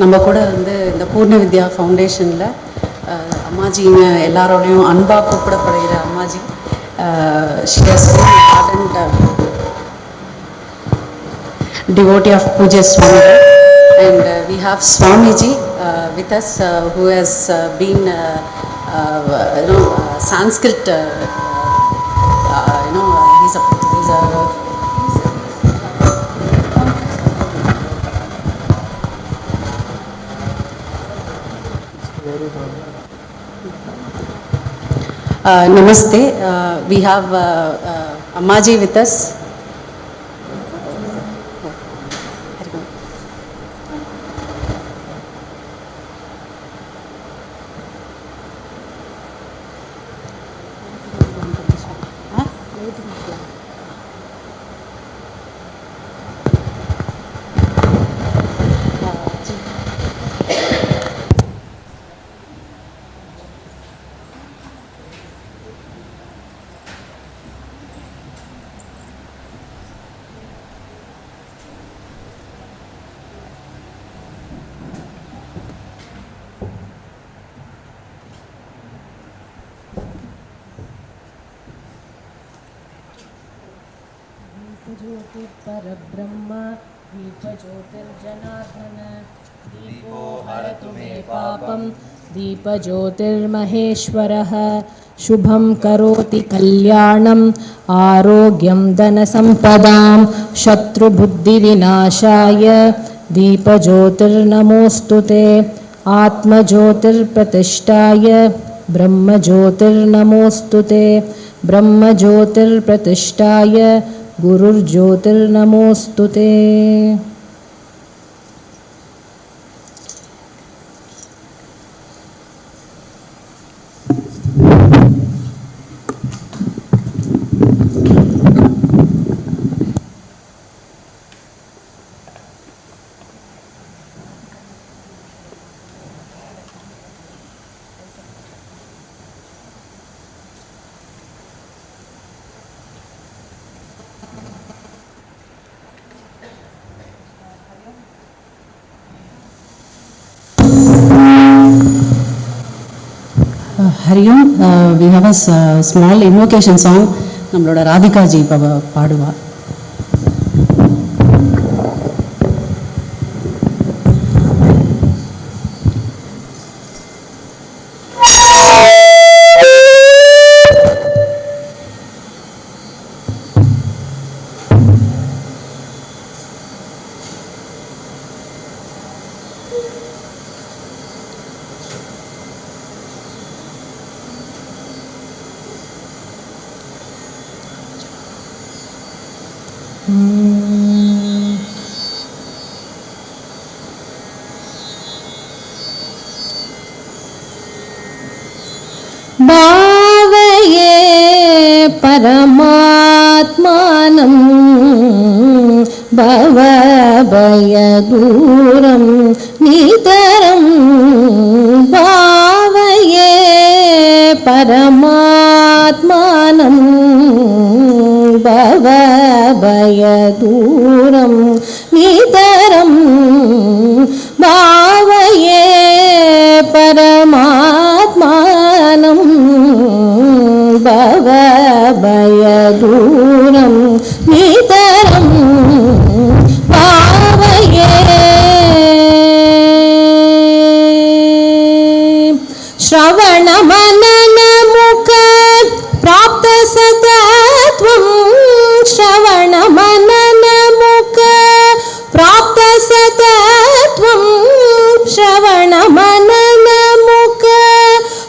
நம்ம கூட வந்து இந்த பூர்ண வித்யா ஃபவுண்டேஷனில் அம்மாஜிங்க எல்லாரோடையும் அன்பாக கூப்பிடப்படுகிற அம்மாஜி she has been an ardent devotee of Puja Swami, and we have Swamiji with us who has been Sanskrit he's a Namaste. We have Ammaji with us. परब्रह्म दीपज्योतिर्जनार्दन दीपो हरतु मे पापं दीपज्योतिर्महेश्वरः शुभं करोति कल्याणम् आरोग्यं धनसम्पदां शत्रुबुद्धिविनाशाय दीपज्योतिर्नमोऽस्तु ते आत्मज्योतिर्प्रतिष्ठाय ब्रह्मज्योतिर्नमोऽस्तु ते ब्रह्मज्योतिर्प्रतिष्ठाय गुरुर्ज्योतिर्नमोऽस्तु ते। Hariom, we have a small invocation song. நம்மளோட ராதிகா ஜி பாடுவா. भावये परमात्मानं भवभयदूरं नितरं भावये परमात्मानं भवभयदूरं नितरं भावये परमात्मानं भवभयदूरं नितरं भावये श्रवणमननमुख प्राप्तसतत्वं श्रवणमननमुख प्राप्तसतत्वं श्रवणमननमुख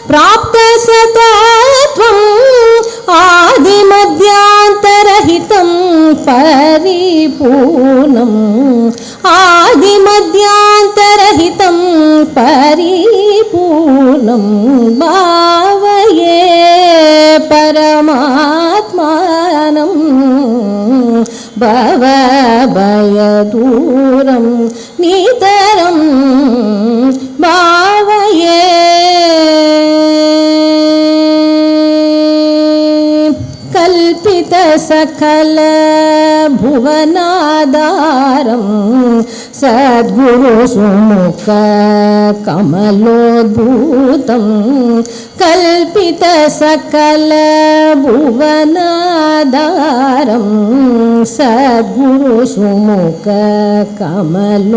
प्राप्तसतत्वम् आदिमध्यान्तरहितं परिपूर्णम् आदिमध्यान्तरहितं परिपूर्णं भावये परमात्मानं भवभयदूरं नितरं भावये कल्पितसकल भुवनाधारं सद्गुरु सुमुख कमलोद्भूतं कल्पित सकल भुवनाधारं सद्गुरु सुमुख कमलोद्भूतं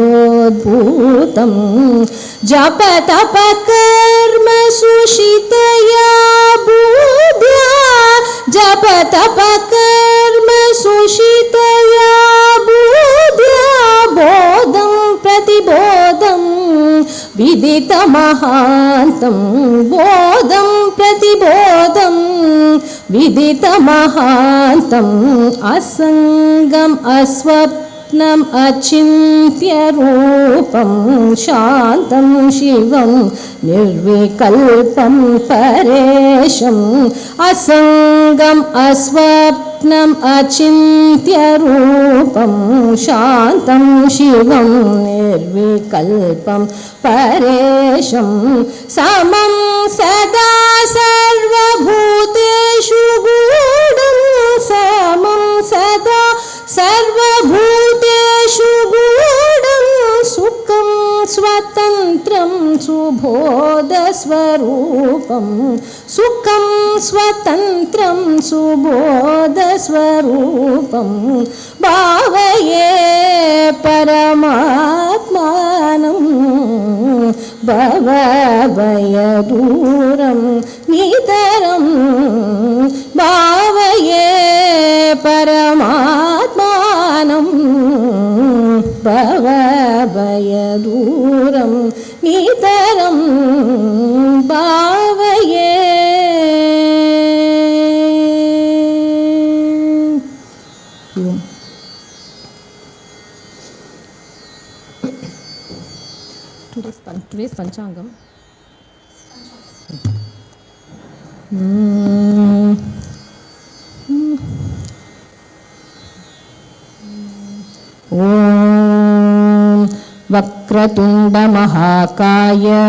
जप तप कर्म सुशितया बुद्ध्या जप तप कर्म सुशितया बुद्ध्या बोधं प्रतिबोधं विदितमहान्तं बोधं प्रतिबोधं विदितमहान्तम् असङ्गम् अस्वप्नम् अचिन्त्य रूपं शान्तं शिवं निर्विकल्पं परेशम् असङ्गम् अस्वप्नम् अचिन्त्य रूपं शान्तं शिवं निर्विकल्पं परेशं समं सदा सर्वभूतेषु गूढं समं सदा सर्वभूतेषु गूढं सुखं स्वतन्त्रं सुबोधस्वरूपं सुखं स्वतन्त्रं सुबोधस्वरूपं भावये परमात्मानं भवभयदूरं नितरं भावये परमात्मानं भवभयदूरं नितरं भावये Today's Panchangam. Om Vakratunda Mahakaya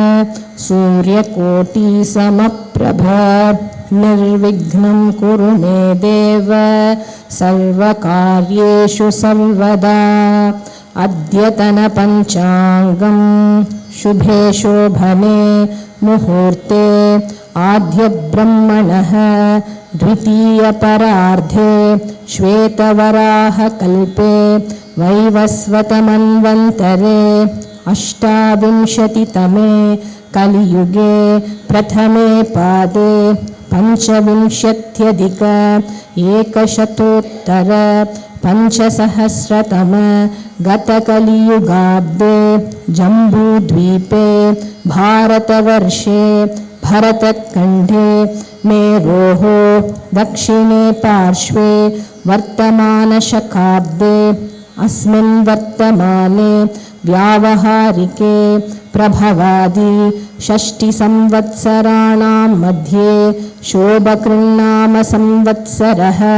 Suryakoti Samaprabha Nirvignam Kuru Me Deva Sarvakaryeshu Sarvada Adyatana Panchangam Shubhe Shobhane Muhurte Adhya Brahmanaha Dvitiya Parardhe Shvetavaraha Kalpe Vaivasvatamanvantare Ashtavimshatitame Kaliyuge Prathame Pade Panchavinshatyadhika Ekashatottara Panchasahasratama Gatakaliyugabde Jambudvipe Bharatavarshe Bharatakandhe Meroho Dakshine Parshve Vartamana Shakabde Asmin Vartamane Vyavaharike Prabhavadi Shashti Samvatsaranam Madhye Shobakrinnama Samvatsaraha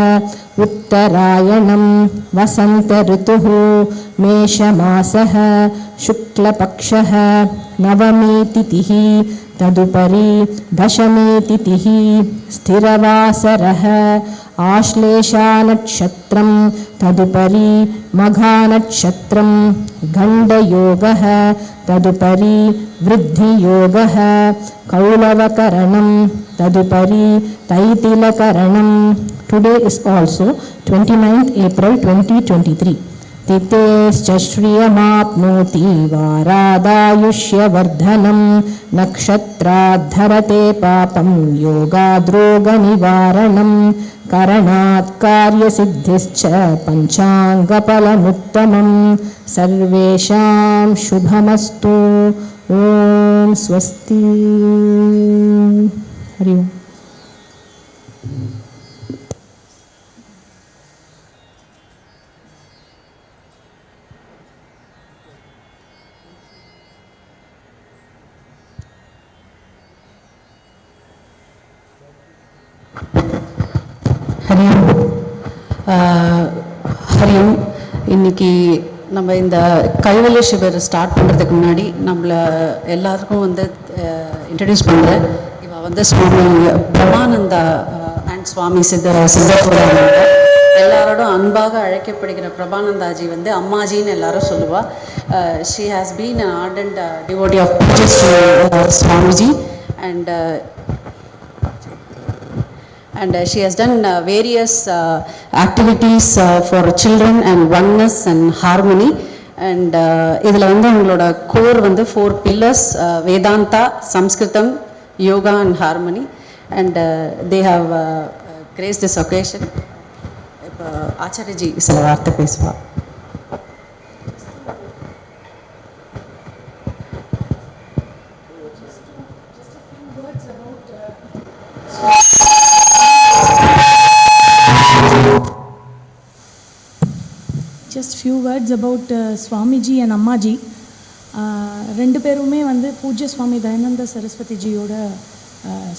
Uttarayanam Vasanta Rituhu Meshamasaha Shukla Pakshaha Navami Titihi Tadupari Dashami Titihi Sthiravasaraha Ashlesha Nakshatram Tadupari Magha Nakshatram Ganda Yogaha Tadupari Vriddhi Yogaha Kaulavakaranam Tadupari Taitilakaranam. Today is also 29th April 2023. Titescha shriyamapnoti varadayushyavardhanam nakshatra-dharate papam yogadroga-nivaranam karanat karya-siddhischa panchanga-palamuttamam sarvesham shubhamastu. Om swasti. Hari Om. ஹரியம். இன்னைக்கு நம்ம இந்த கைவல்ய சிபிர் start பண்ணுறதுக்கு முன்னாடி நம்மளை எல்லாருக்கும் வந்து introduce பண்ணுறேன். இவ வந்து சுவாமி பிரமானந்தா அண்ட் சுவாமி சித்தப்பூரானந்தா எல்லாரோடும் அன்பா அன்பாக அழைக்கப்படுகிற பிரபானந்தாஜி வந்து அம்மாஜின்னு எல்லாரும் சொல்லுவா. She has been an ardent devotee of Pujas Swamiji, and she has done various activities for children and oneness and harmony. And இதில் வந்து அவங்களோட கோர் வந்து 4 pillars: Vedanta, Sanskrit, yoga and harmony. And they have graced this occasion. இப்போ ஆச்சாரியஜி சில வார்த்தை பேசுவா. Just few words about Swamiji and Ammaji. ரெண்டு பேருமே வந்து பூஜ்ய சுவாமி தயானந்த சரஸ்வதி ஜியோட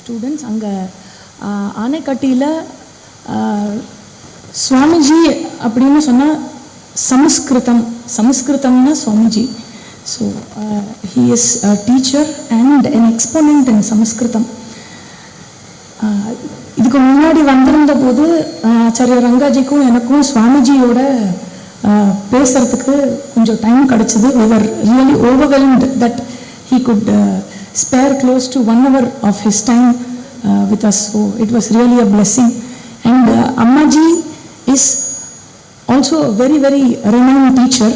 ஸ்டூடெண்ட்ஸ். அங்கே ஆனைக்கட்டியில் சுவாமிஜி அப்படின்னு சொன்னால் சமஸ்கிருதம்னா Swamiji. So he is a teacher and an exponent in Sanskrit. இதுக்கு முன்னாடி வந்திருந்த போது ஆச்சாரிய ரங்காஜிக்கும் எனக்கும் சுவாமிஜியோட பேசுறதுக்கு கொஞ்சம் டைம் கிடச்சிது. we were really overwhelmed that he could spare close to 1 hour of his time with us. So it was really a blessing. And Ammaji is also a very, very renowned teacher.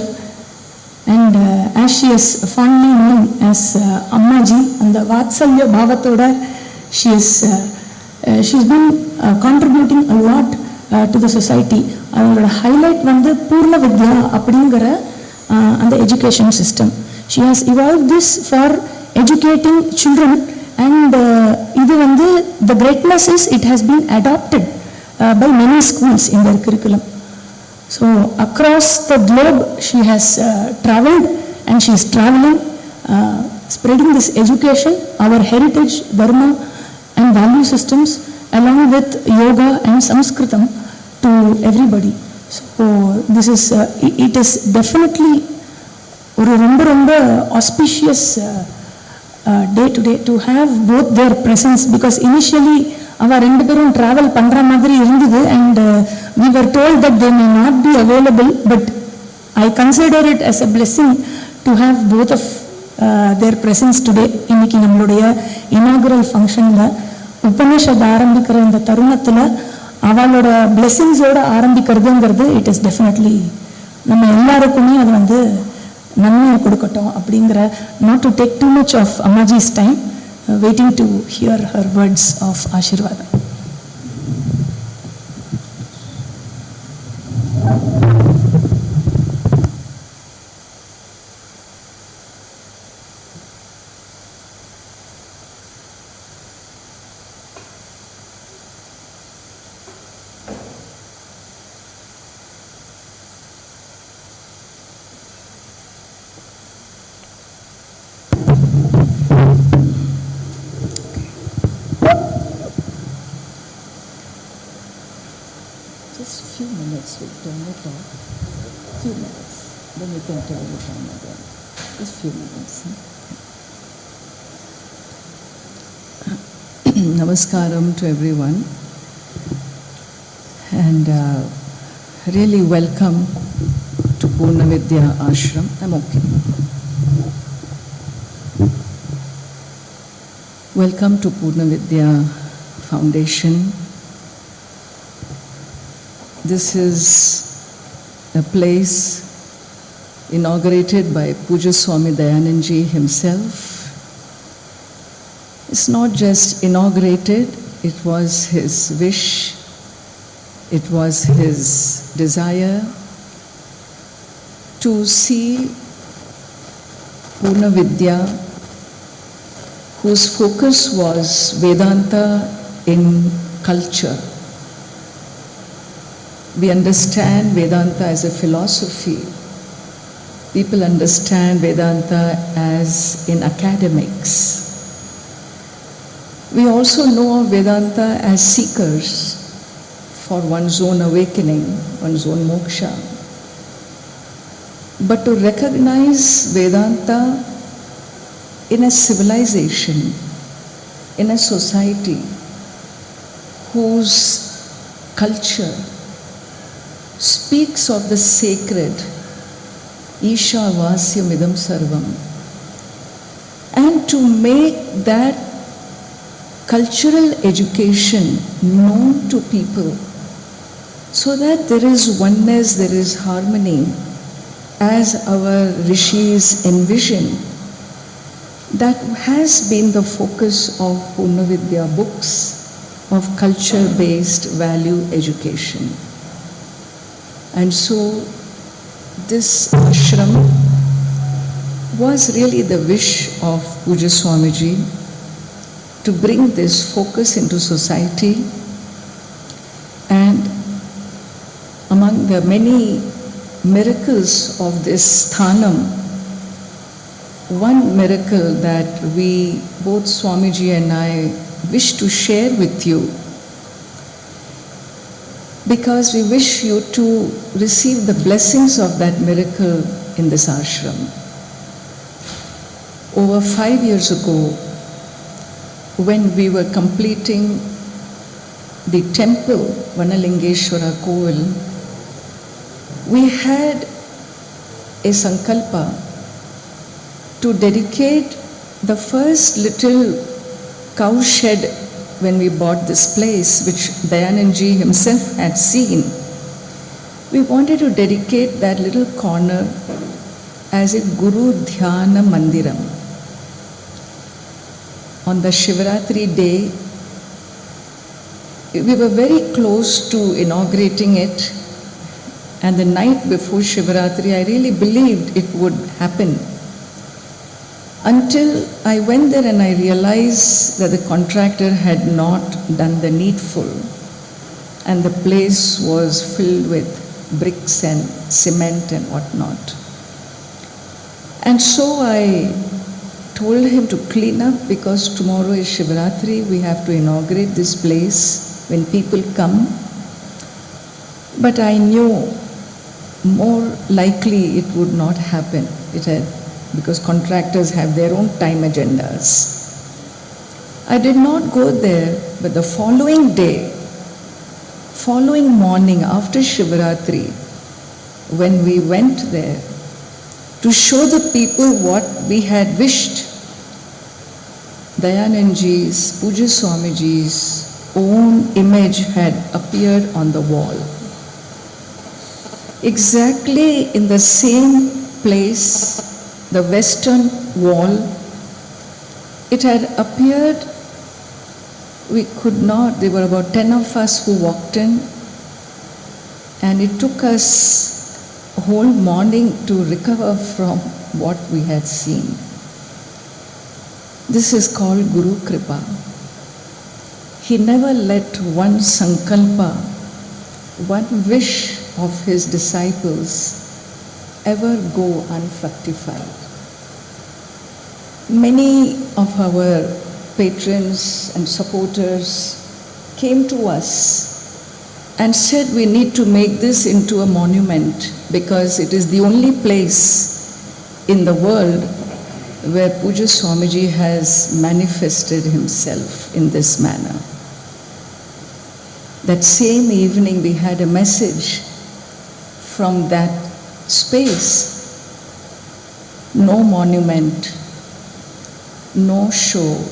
And as she is fondly known as Ammaji, and the Vatsalya Bhavatoda, she's been contributing a lot to the society. அவங்களோட highlight வந்து பூர்ண வித்யா அப்படிங்கிற அந்த education system. She has evolve this for educating children. And இது வந்து the greatness is it has been adapted by many schools in their curriculum. So across the globe she has travelled and she is travelling, spreading this education, our heritage, dharma and value systems along with yoga and Sanskritam to everybody. So this is it is definitely ஒரு ரொம்ப auspicious day today to have both their presence, because initially அவ ரெண்டு பேரும் travel பண்ற மாதிரி இருந்தது and we were told that they may not be available, but I consider it as a blessing to have both of their presence today. இன்னைக்கு நம்மளுடைய inaugural functionல Upanishad ஆரம்பிக்கிற இந்த தருணத்தில் அவளோட பிளெஸிங்ஸோடு ஆரம்பிக்கிறதுங்கிறது இட் இஸ் டெஃபினெட்லி நம்ம எல்லாருக்குமே அது வந்து நன்மையை கொடுக்கட்டும் அப்படிங்கிற, not to take too much of Ammaji's time, waiting to hear her words of ஆசீர்வாதம். Just few minutes, we don't talk. Few minutes, then we can tell the time again. Just few minutes. Namaskaram to everyone, and really welcome to Purna Vidya Ashram. I'm okay. Welcome to Purna Vidya Foundation. This is a place inaugurated by Puja Swami Dayanandji himself. It's not just inaugurated, it was his wish, it was his desire to see Purna Vidya, whose focus was Vedanta in culture. We understand Vedanta as a philosophy. People understand Vedanta as in academics. We also know of Vedanta as seekers for one's own awakening, one's own moksha. But to recognize Vedanta in a civilization, in a society whose culture speaks of the sacred, Isha Vasyamidam Sarvam, and to make that cultural education known to people so that there is oneness, there is harmony, as our rishis envision. That has been the focus of Purnavidya books, of culture-based value education. And so this ashram was really the wish of Puja Swamiji to bring this focus into society. And among the many miracles of this sthanam, one miracle that we, both Swamiji and I, wish to share with you, because we wish you to receive the blessings of that miracle in this ashram. Over 5 years ago, when we were completing the temple, Vanalingeshwara Koil, we had a sankalpa to dedicate the first little cow shed when we bought this place, which Dayanandji himself had seen. We wanted to dedicate that little corner as a Guru Dhyana Mandiram. On the Shivaratri day, we were very close to inaugurating it, and the night before Shivaratri, I really believed it would happen. Until I went there and I realized that the contractor had not done the needful, and the place was filled with bricks and cement and whatnot. And so I told him to clean up, because tomorrow is Shivaratri, we have to inaugurate this place when people come. But I knew more likely it would not happen. Because contractors have their own time agendas. I did not go there, but the following day, following morning after Shivaratri, when we went there to show the people what we had wished, Dayanandji's, Puja Swamiji's own image had appeared on the wall. Exactly in the same place, the western wall, it had appeared. We could not, there were about 10 of us who walked in, and it took us a whole morning to recover from what we had seen. This is called Guru Kripa. He never let one sankalpa, one wish of his disciples ever go unfructified. Many of our patrons and supporters came to us and said we need to make this into a monument, because it is the only place in the world where Puja Swamiji has manifested himself in this manner. That same evening we had a message from that space. No monument, no show,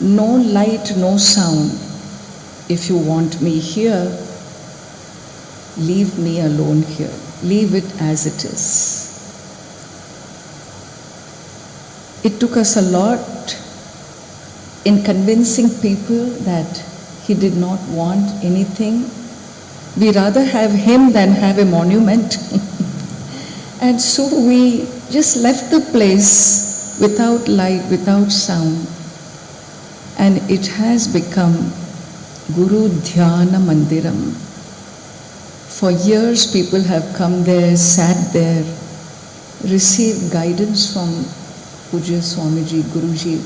no light, no sound. If you want me here, leave me alone here. Leave it as it is. It took us a lot in convincing people that he did not want anything. We rather have him than have a monument. And so we just left the place without light, without sound. And it has become Guru Dhyana Mandiram. For years people have come there, sat there, received guidance from Puja Swamiji, Guruji,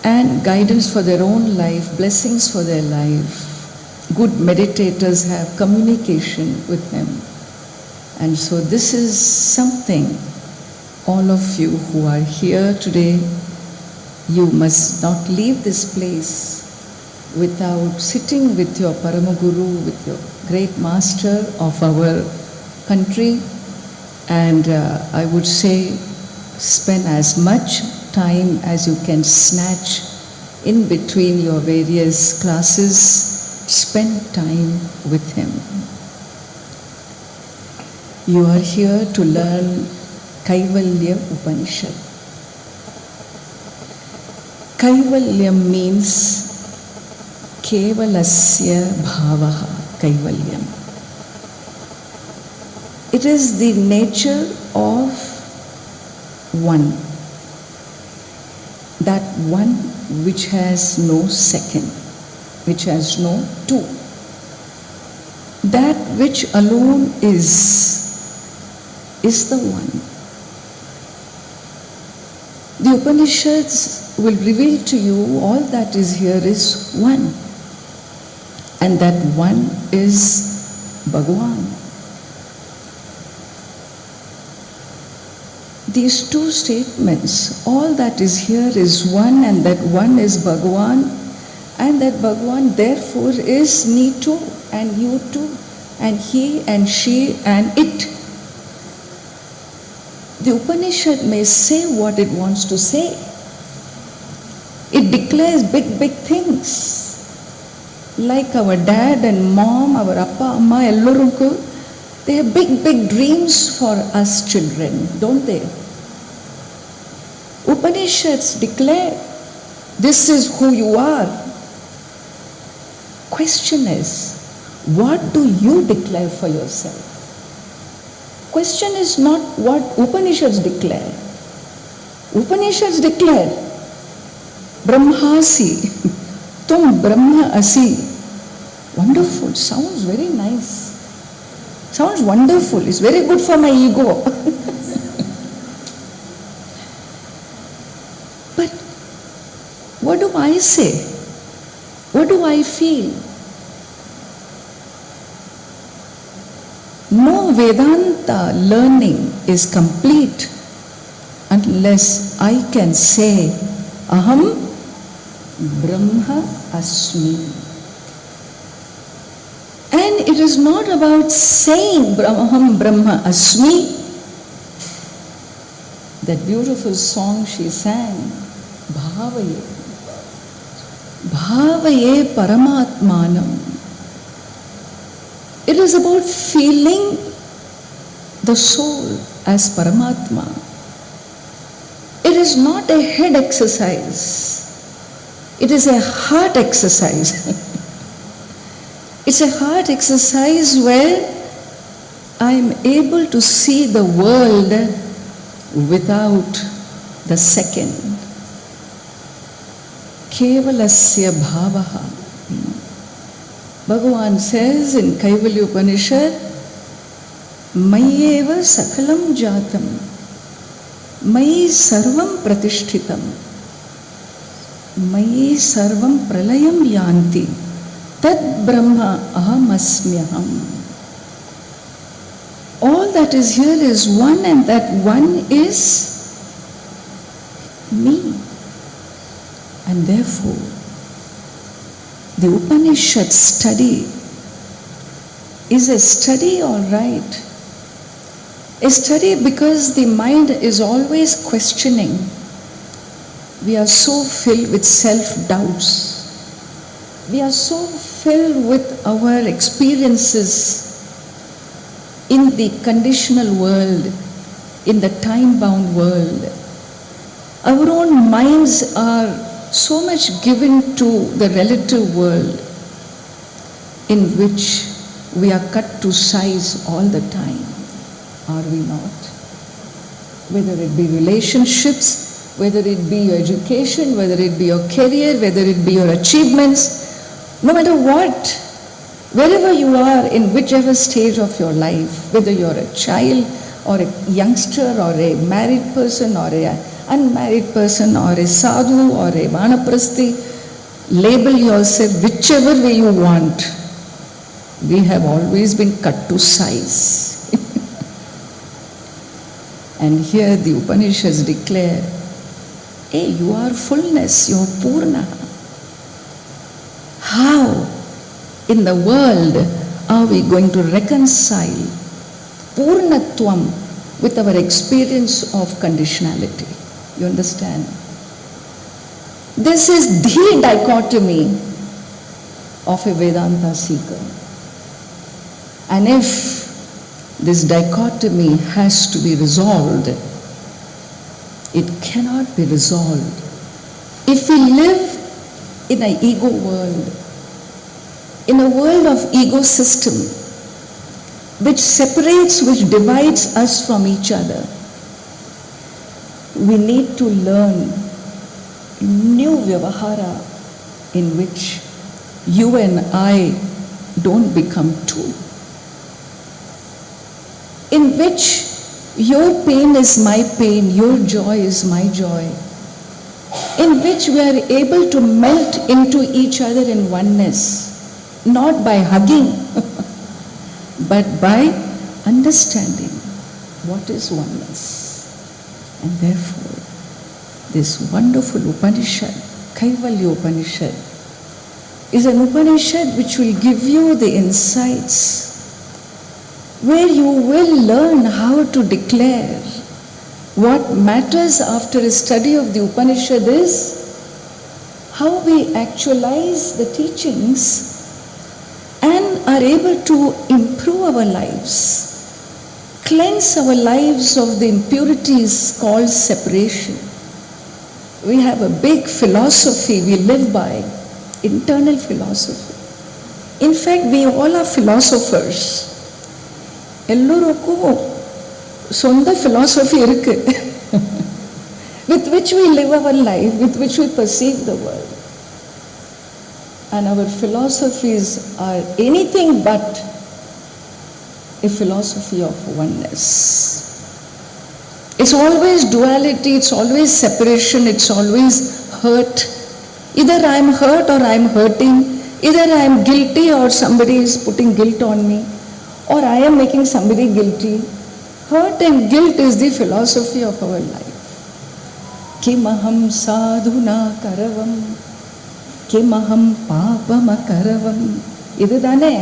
and guidance for their own life, blessings for their life. Good meditators have communication with him. And so this is something, all of you who are here today, you must not leave this place without sitting with your Paramaguru, with your great master of our country, and I would say spend as much time as you can snatch in between your various classes. Spend time with him. You are here to learn Kaivalya Upanishad. Kaivalya means Kevalasya Bhavaha, Kaivalyam. It is the nature of one, that one which has no second, which has no two, that which alone is the one. The Upanishads will reveal to you all that is here is one, and that one is Bhagavan. These two statements, all that is here is one, and that one is Bhagavan, and that Bhagavan therefore is me too, and you too, and he and she and it. The Upanishad may say what it wants to say. It declares big, big things. Like our dad and mom, our appa, amma, ellorunku, they have big, big dreams for us children, don't they? Upanishads declare, this is who you are. Question is, what do you declare for yourself? Question is not what Upanishads declare. Upanishads declare, Brahmasi, Tum Brahma Asi. Wonderful, sounds very nice. Sounds wonderful, it's very good for my ego. But what do I say? What do I feel? No Vedanta learning is complete unless I can say, Aham Brahma Asmi. And it is not about saying Aham Brahma Asmi. That beautiful song she sang, Bhavaye. Bhavaye Paramatmanam. It is about feeling the soul as Paramatma. It is not a head exercise. It is a heart exercise. It's a heart exercise where I am able to see the world without the second. Kevalasya Bhavaha. Bhagavan says in Kaivalya Upanishad, Mayeva Sakalam Jatam, Mayi Sarvam Pratishtitam, Mayi Sarvam Pralayam Yanti, Tad Brahma Ahamasmyaham. All that is here is one, and that one is me. And therefore, the Upanishad study is a study, all right. A study because the mind is always questioning. We are so filled with self-doubts. We are so filled with our experiences in the conditional world, in the time-bound world. Our own minds are so much given to the relative world in which we are cut to size all the time, are we not? Whether it be relationships, whether it be your education, whether it be your career, whether it be your achievements, no matter what, wherever you are, in whichever stage of your life, whether you're a child or a youngster or a married person or a unmarried person or a sadhu or a vanaprasthi, label yourself whichever way you want. We have always been cut to size. And here the Upanishads declare, hey, you are fullness, you are Purna. how in the world are we going to reconcile Purnatvam with our experience of conditionality? You understand? This is the dichotomy of a Vedanta seeker. And if this dichotomy has to be resolved, it cannot be resolved if we live in an ego world, in a world of ego system, which separates, which divides us from each other. We need to learn new vyavahara in which you and I don't become two, in which your pain is my pain, your joy is my joy, in which we are able to melt into each other in oneness, not by hugging, but by understanding what is oneness. And therefore, this wonderful Upanishad, Kaivalya Upanishad, is an Upanishad which will give you the insights, where you will learn how to declare what matters after a study of the Upanishad is how we actualize the teachings and are able to improve our lives, cleanse our lives of the impurities called separation. We have a big philosophy we live by, internal philosophy. In fact, we all are philosophers. எல்லோருக்கும் சொந்த philosophy இருக்கு with which we live our life, with which we perceive the world. And our philosophies are anything but a philosophy of oneness. It's always duality, it's always separation, it's always hurt. Either I'm hurt or I'm hurting, either I'm guilty or somebody is putting guilt on me, or I am making somebody guilty. Hurt and guilt is the philosophy of our life. Kimaham sadhuna karavam, kimaham papama karavam. Idudane.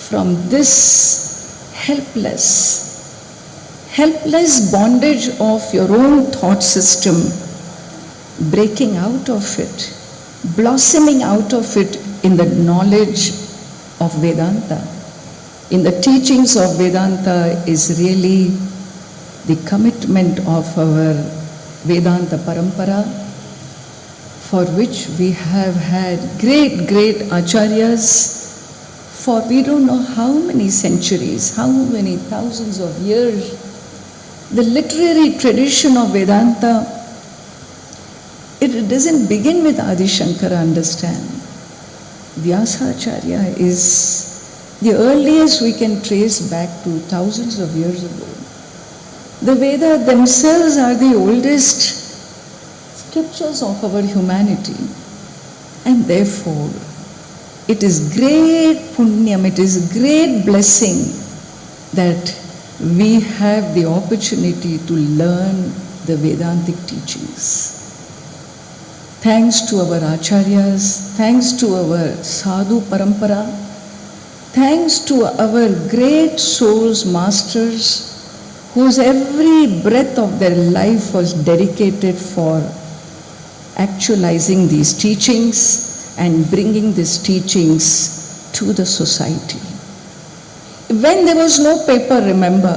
From this helpless bondage of your own thought system, breaking out of it, blossoming out of it in the knowledge of Vedanta, in the teachings of Vedanta, is really the commitment of our Vedanta parampara, for which we have had great acharyas for we don't know how many centuries, how many thousands of years. The literary tradition of Vedanta, it doesn't begin with Adi Shankara, understand. Vyasacharya is the earliest we can trace back to thousands of years ago. The Vedas themselves are the oldest scriptures of our humanity, and therefore it is great punyam, it is great blessing that we have the opportunity to learn the Vedantic teachings. Thanks to our acharyas, thanks to our sadhu parampara, thanks to our great souls masters whose every breath of their life was dedicated for actualizing these teachings and bringing these teachings to the society. When there was no paper, remember,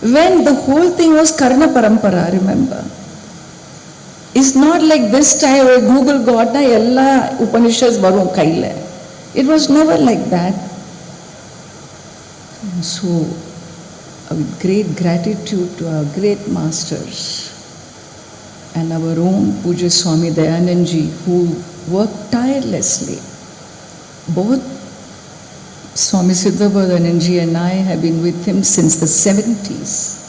when the whole thing was Karna Parampara, remember. It's not like this time where Google got na ella Upanishads varum kaile. It was never like that. And so, with great gratitude to our great masters and our own Puja Swami Dayanandji, who worked tirelessly. Both Swami Siddhabodhananji and I have been with him since the 70s.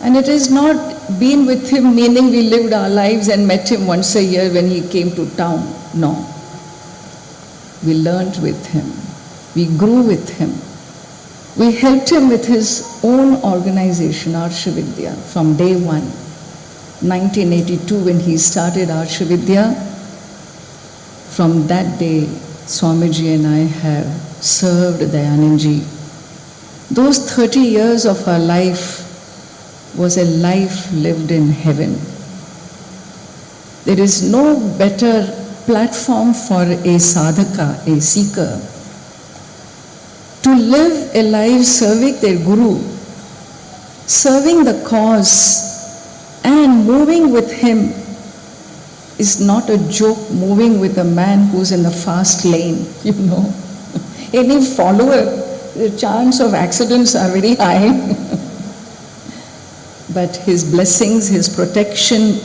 And it has not been with him meaning we lived our lives and met him once a year when he came to town. No. We learned with him. We grew with him. We helped him with his own organization, Arshavidya, from day one. 1982 when he started Arshavidya, from that day, Swamiji and I have served Dayananji. Those 30 years of our life was a life lived in heaven. There is no better platform for a sadhaka, a seeker, to live a life serving their guru, serving the cause and moving with him is not a joke. Moving with a man who's in the fast lane, you know. Any follower, the chance of accidents are very high. But his blessings, his protection,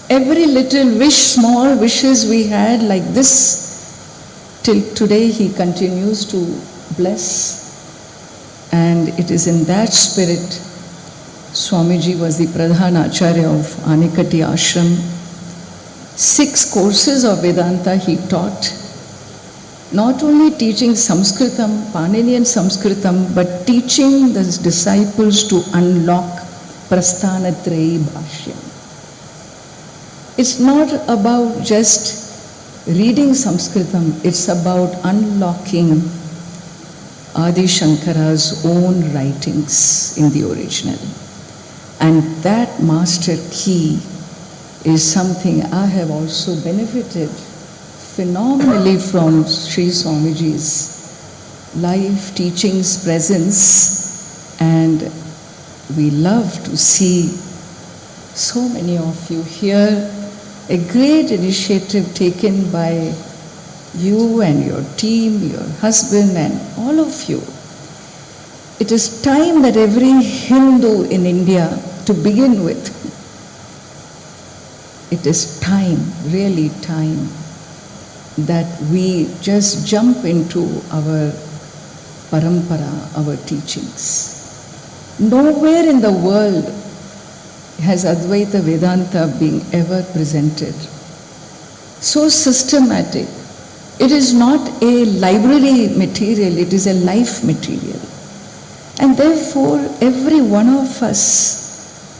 every little wish, small wishes we had like this, till today he continues to bless. And it is in that spirit, Swamiji was the Pradhan Acharya of Anikati Ashram. 6 courses of Vedanta he taught, not only teaching Sanskritam, Paninian Sanskritam, but teaching the disciples to unlock Prasthanatrayi Bhashyam. It's not about just reading Sanskritam, it's about unlocking Adi Shankara's own writings in the original. And that master key is something I have also benefited phenomenally from Sri Swamiji's life, teachings, presence, and we love to see so many of you here. A great initiative taken by you and your team, your husband and all of you. It is time that every Hindu in India, to begin with, it is time, really time, that we just jump into our parampara, our teachings. Nowhere in the world has Advaita Vedanta been ever presented. So systematic. It is not a library material, it is a life material. And therefore, every one of us,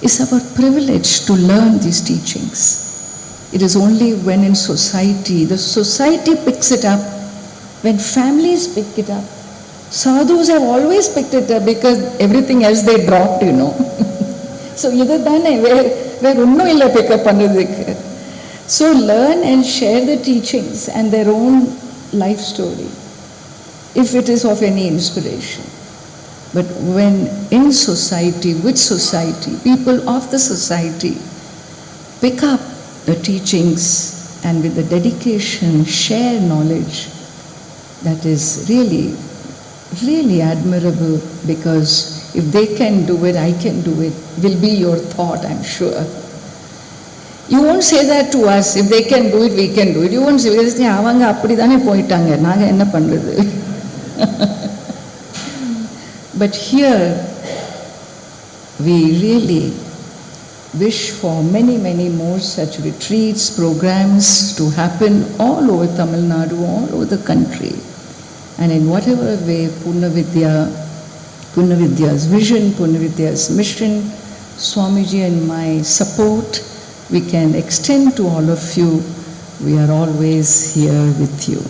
is our privilege to learn these teachings. It is only when in society, the society picks it up, when families pick it up. Sadhus have always picked it up because everything else they dropped, you know. So either dane, where unno illa pick up pannadhukku. So learn and share the teachings and their own life story, if it is of any inspiration. But when in society, with society, people of the society pick up the teachings and with the dedication share knowledge, that is really, really admirable, because if they can do it, I can do it, will be your thought, I'm sure. You won't say that to us, if they can do it, we can do it. You won't say, avanga appadidane poittaanga, naanga enna pandrathu. But here, we really wish for many, many more such retreats, programs to happen all over Tamil Nadu, all over the country. And in whatever way Punnavidya's vision, Punnavidya's mission, Swamiji and my support, we can extend to all of you. We are always here with you.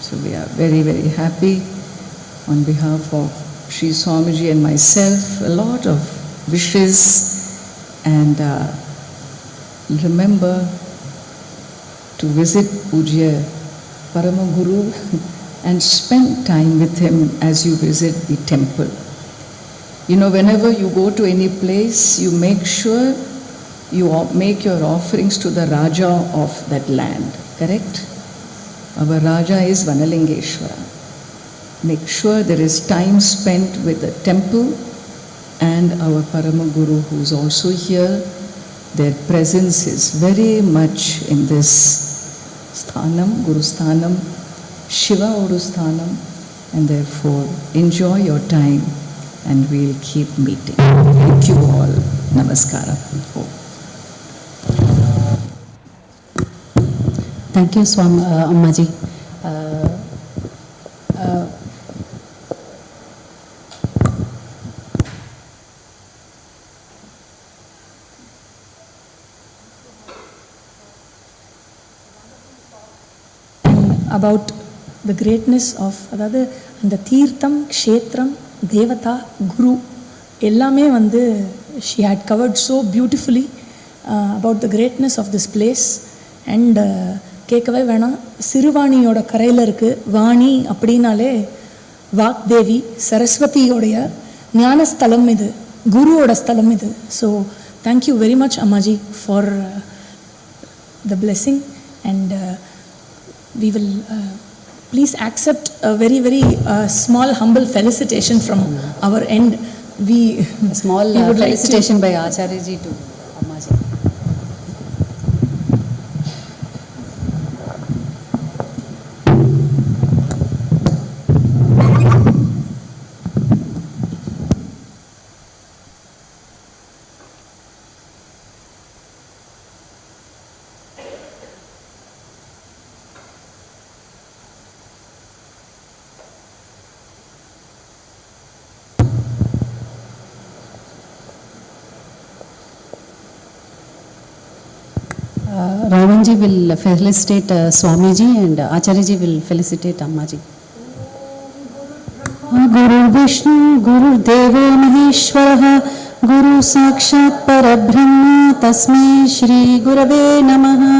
So we are very, very happy on behalf of Sri Swamiji and myself, a lot of wishes, and remember to visit Pujya Paramaguru and spend time with him as you visit the temple. You know, whenever you go to any place, you make sure you make your offerings to the Raja of that land, correct? Our Raja is Vanalingeshwara. Make sure there is time spent with the temple and our Paramaguru, who is also here. Their presence is very much in this sthanam, Guru Sthanam, Shiva Odu Sthanam, and therefore enjoy your time and we'll keep meeting. Thank you all. Namaskara. Thank you, Ammaji. about the greatness of, அதாவது அந்த தீர்த்தம், க்ஷேத்திரம், தேவதா, குரு எல்லாமே வந்து she had covered so beautifully about the greatness of this place. And கேட்கவே வேணாம், சிறுவாணியோட கரையில் இருக்குது. வாணி அப்படின்னாலே வாக்தேவி, சரஸ்வதியோடைய ஞானஸ்தலம் இது, குருவோட ஸ்தலம் இது. So thank you very much அம்மாஜி for the blessing, and we will please accept a very very small humble felicitation from our end. A small we would like felicitation by Acharya ji to Ammaji. Ramanji will felicitate Swamiji and Acharya will felicitate Ammaji. Guru Vishnu, Guru Devo Maheshwara, Guru Sakshat Parabrahma, Tasmai Shri Gurave Namaha.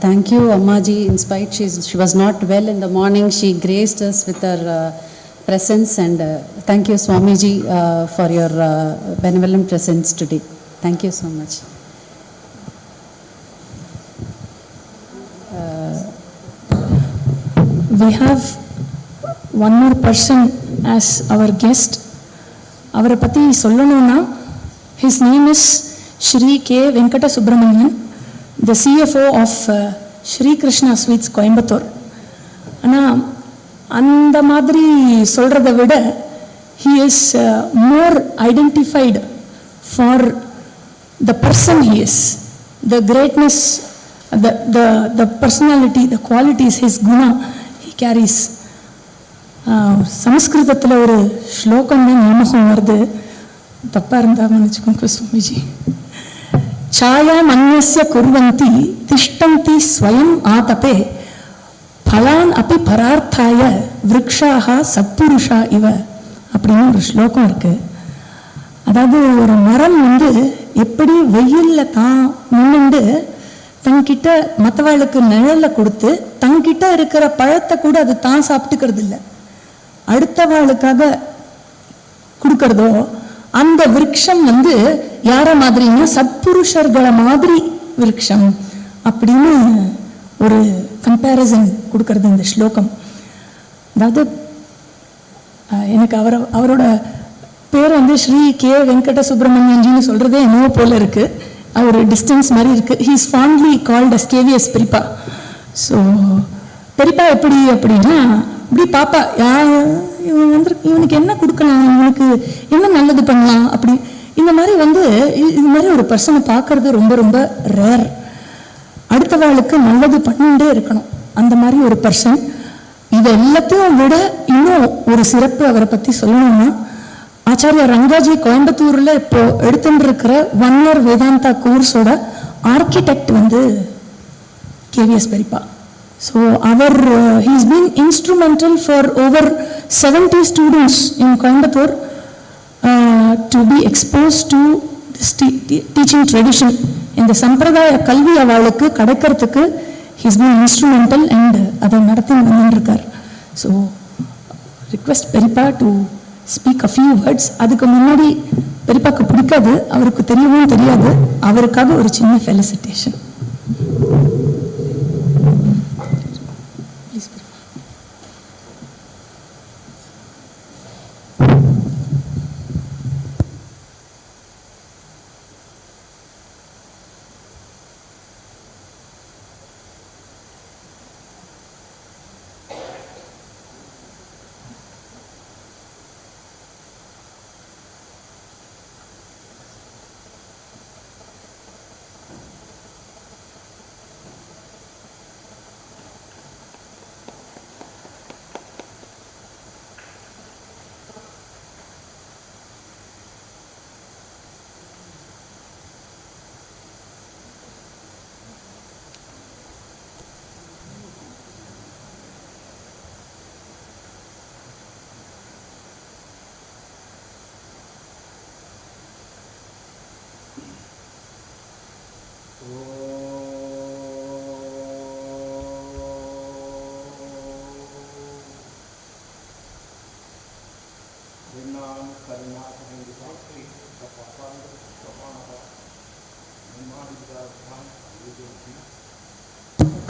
Thank you, Ammaji. In spite she was not well in the morning, she graced us with her presence, and thank you, Swamiji, for your benevolent presence today. Thank you so much. We have one more person as our guest. அவரை பற்றி சொல்லணும்னா, his name is Shri K. Venkata Subramanian, the CFO of Shri Krishna Sweets Coimbatore. ஆனால் அந்த மாதிரி சொல்கிறத விட he is more identified for the person he is, the greatness, the personality, the qualities, his guna he carries. சமஸ்கிருதத்தில் ஒரு ஸ்லோகம் தான் ஞாபகம் வருது, தப்பாக இருந்தால் மன்னிச்சுக்கோங்க சுவாமிஜி. छायाम् अन्यस्य कुर्वन्ति तिष्ठन्ति स्वयम् आतपे फलान् अपि परार्थाय वृक्षाः सत्पुरुषा इव அப்படின்னு ஒரு ஸ்லோகம் இருக்கு. அதாவது ஒரு மரம் வந்து எப்படி வெயிலில் தான் நின்றுண்டு தங்கிட்ட மற்றவாளுக்கு நிழலை கொடுத்து தங்கிட்ட இருக்கிற பழத்தை கூட அது தான் சாப்பிட்டுக்கிறது இல்லை, அடுத்தவாளுக்காக கொடுக்கறதோ, அந்த விருட்சம் வந்து யார மாதிரின்னா சத்புருஷர்களை மாதிரி விருட்சம் அப்படின்னு ஒரு கம்பேரிசன் கொடுக்கறது இந்த ஸ்லோகம். அதாவது எனக்கு அவரோட பேர் வந்து ஸ்ரீ கே வெங்கட சுப்பிரமணியன்ஜின்னு சொல்கிறதே என்னவோ போல இருக்குது, அவர் டிஸ்டன்ஸ் மாதிரி இருக்குது. He is fondly called as KVS Periyappa. So Periyappa எப்படி அப்படின்னா இப்படி பாப்பா இவன் வந்து இவனுக்கு என்ன கொடுக்கலாம், இவனுக்கு என்ன நல்லது பண்ணலாம், அப்படி இந்த மாதிரி வந்து இது மாதிரி ஒரு பர்சனை பார்க்கறது ரொம்ப ரொம்ப ரேர். அடுத்தவாளுக்கு நல்லது பண்ணிட்டே இருக்கணும், அந்த மாதிரி ஒரு பர்சன். இது எல்லாத்தையும் விட இன்னும் ஒரு சிறப்பு அவரை பற்றி சொல்லணும்னா, ஆச்சாரியா ரங்காஜி கோயம்புத்தூரில் இப்போ எடுத்துட்டு இருக்கிற 1 year வேதாந்தா கோர்ஸோட ஆர்கிடெக்ட் வந்து கேவிஎஸ் பெரியப்பா. ஸோ அவர் he's been instrumental for over 70 students in Coimbatore to be exposed to this teaching tradition. இந்த சம்பிரதாய கல்வி அவளுக்கு கிடைக்கிறதுக்கு he's been instrumental and அதை நடத்தி வந்துருக்கார். ஸோ ரிக்வெஸ்ட் பெரியப்பா to speak a few words. அதுக்கு முன்னாடி பெரியப்பாக்கு பிடிக்காது, அவருக்கு தெரியவும் தெரியாது, அவருக்காக ஒரு சின்ன felicitation.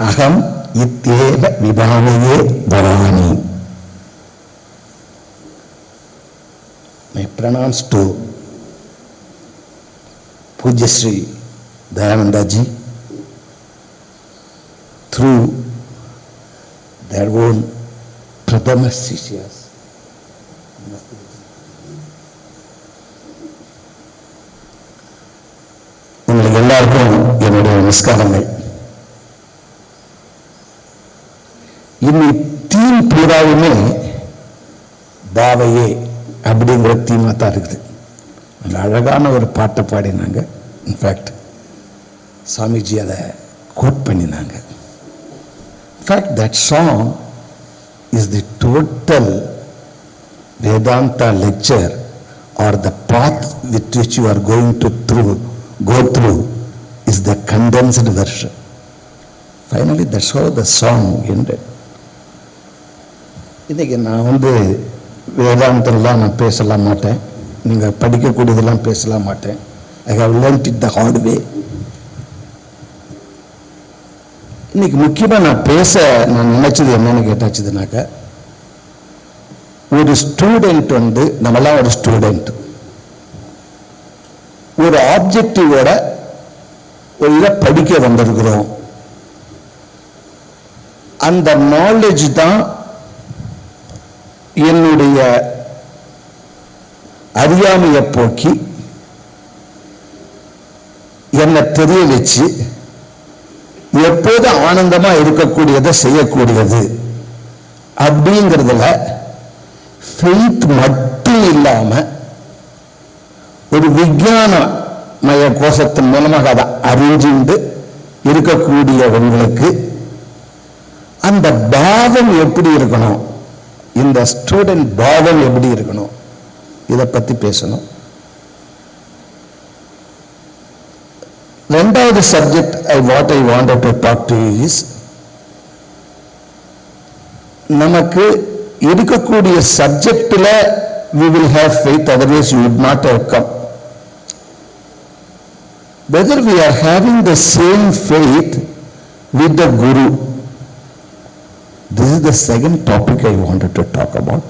Aham ityeva vibhavaye bhavani. My pranams to Pujya Sri Dayananda ji through their own Pradama Sishyas. உங்களுக்கு எல்லாருக்கும் என்னுடைய நமஸ்காரங்கள். இன்னி தீம் பூராவுமே பாவையே அப்படிங்கிற தீமா தான் இருக்குது. அந்த அழகான ஒரு பாட்டை பாடினாங்க. இன்ஃபேக்ட் சாமிஜி அதை கோட் பண்ணினாங்க. In fact that song is the total Vedanta lecture or the path with which you are going to go through is the condensed version. Finally, that's how the song ended. இன்னைக்கு நான் வேதாந்தெல்லாம் நான் பேசலாம் மாட்டேன், நீங்கள் படிக்கக்கூடியதெல்லாம் பேசலாம் மாட்டேன். I have learnt it the hard way. இன்னைக்கு முக்கியமாக நான் நினைச்சது என்னன்னு கேட்டாச்சுதுனாக்கா, ஒரு ஸ்டூடெண்ட் நம்மளாம் ஒரு ஸ்டூடெண்ட் ஒரு ஆப்ஜெக்டிவோட ஒரு இதை படிக்க வந்திருக்கிறோம். அந்த நாலேஜ் தான் என்னுடைய அறியாமையை போக்கி என்னை தெரிய வச்சு எப்போதும் ஆனந்தமா இருக்கக்கூடியதை செய்யக்கூடியது அப்படிங்கிறதுல ஃபெய்த் மட்டும் இல்லாம ஒரு விஞ்ஞானமய கோஷத்தின் மூலமாக அதை அறிஞ்சுண்டு இருக்கக்கூடியவங்களுக்கு அந்த பாவம் எப்படி இருக்கணும், இந்த ஸ்டூடெண்ட் பாவம் எப்படி இருக்கணும், இதை பத்தி பேசணும். ரெண்டாவது subject what I wanted to talk to you is, நமக்கு இருக்கக்கூடிய சப்ஜெக்ட்ல we will have faith, otherwise you would not have come. Whether we are having the same faith with the Guru, this is the second topic I wanted to talk about.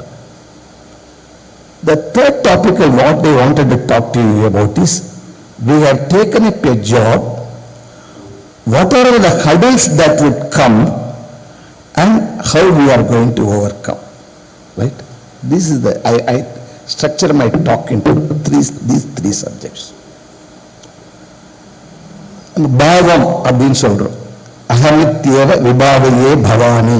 The third topic I wanted to talk to you about is, we have taken up a job, whatever the hurdles that would come and how we are going to overcome. Right? This is I structure my talk into these three subjects. பாவம் அப்படின்னு சொல்றோம். அகமித்யேவ விபாவையே பவானி.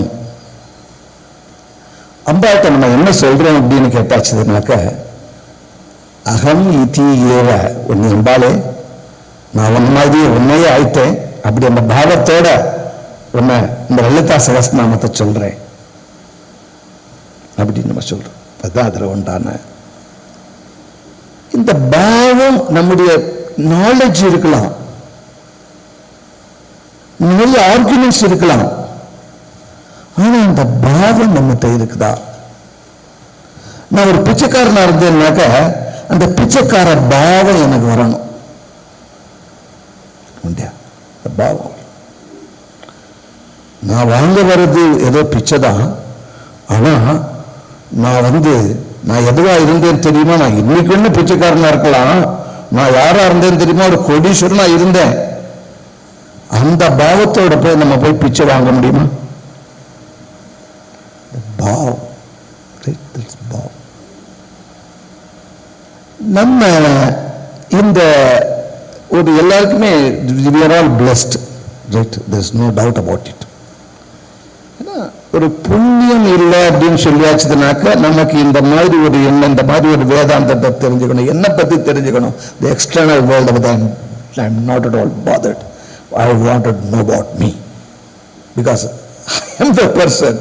அம்பாட்ட நம்ம என்ன சொல்றோம் அப்படின்னு கேட்டாச்சுனாக்க, அகம் இதி ஏவ, உன்னை அம்பாலே நான் உன் மாதிரி உன்னையே ஆயிட்டேன், அப்படி அந்த பாவத்தோட உன்னை இந்த லலிதா சகஸ்ரநாமத்தை சொல்றேன் அப்படின்னு நம்ம சொல்றோம். அதுதான் அதுல உண்டான இந்த பாவம். நம்முடைய நாலேஜ் இருக்கலாம், நிறைய ஆர்குமெண்ட்ஸ் இருக்கலாம், ஆனா இந்த பாவம் நம்மகிட்ட இருக்குதா? நான் ஒரு பிச்சைக்காரனா இருந்தேன்னாக்க அந்த பிச்சைக்கார பாவம் எனக்கு வரணும். பாவம் நான் வாங்க வர்றது ஏதோ பிச்சை தான், ஆனா நான் எதுவா இருந்தேன்னு தெரியுமா? நான் இன்னைக்கு ஒண்ணு பிச்சைக்காரனா இருக்கலாம், நான் யாரா இருந்தேன்னு தெரியுமா? ஒரு கோடீஸ்வரனா இருந்தேன். அந்த பாவத்தோட போய் நம்ம போய் பிச்சை வாங்க முடியுமா? பாவம். நம்ம இந்த ஒரு எல்லாருக்குமே we are all blessed, right? There's no doubt about it. ஒரு புண்ணியம் இல்லை அப்படின்னு சொல்லியாச்சுனாக்க நமக்கு இந்த மாதிரி ஒரு எண்ணம், இந்த மாதிரி ஒரு வேதாந்தத்தை தெரிஞ்சுக்கணும், என்ன பத்தி தெரிஞ்சுக்கணும். The external world of them, I'm not at all bothered. I wanted to know about me, because I am the person,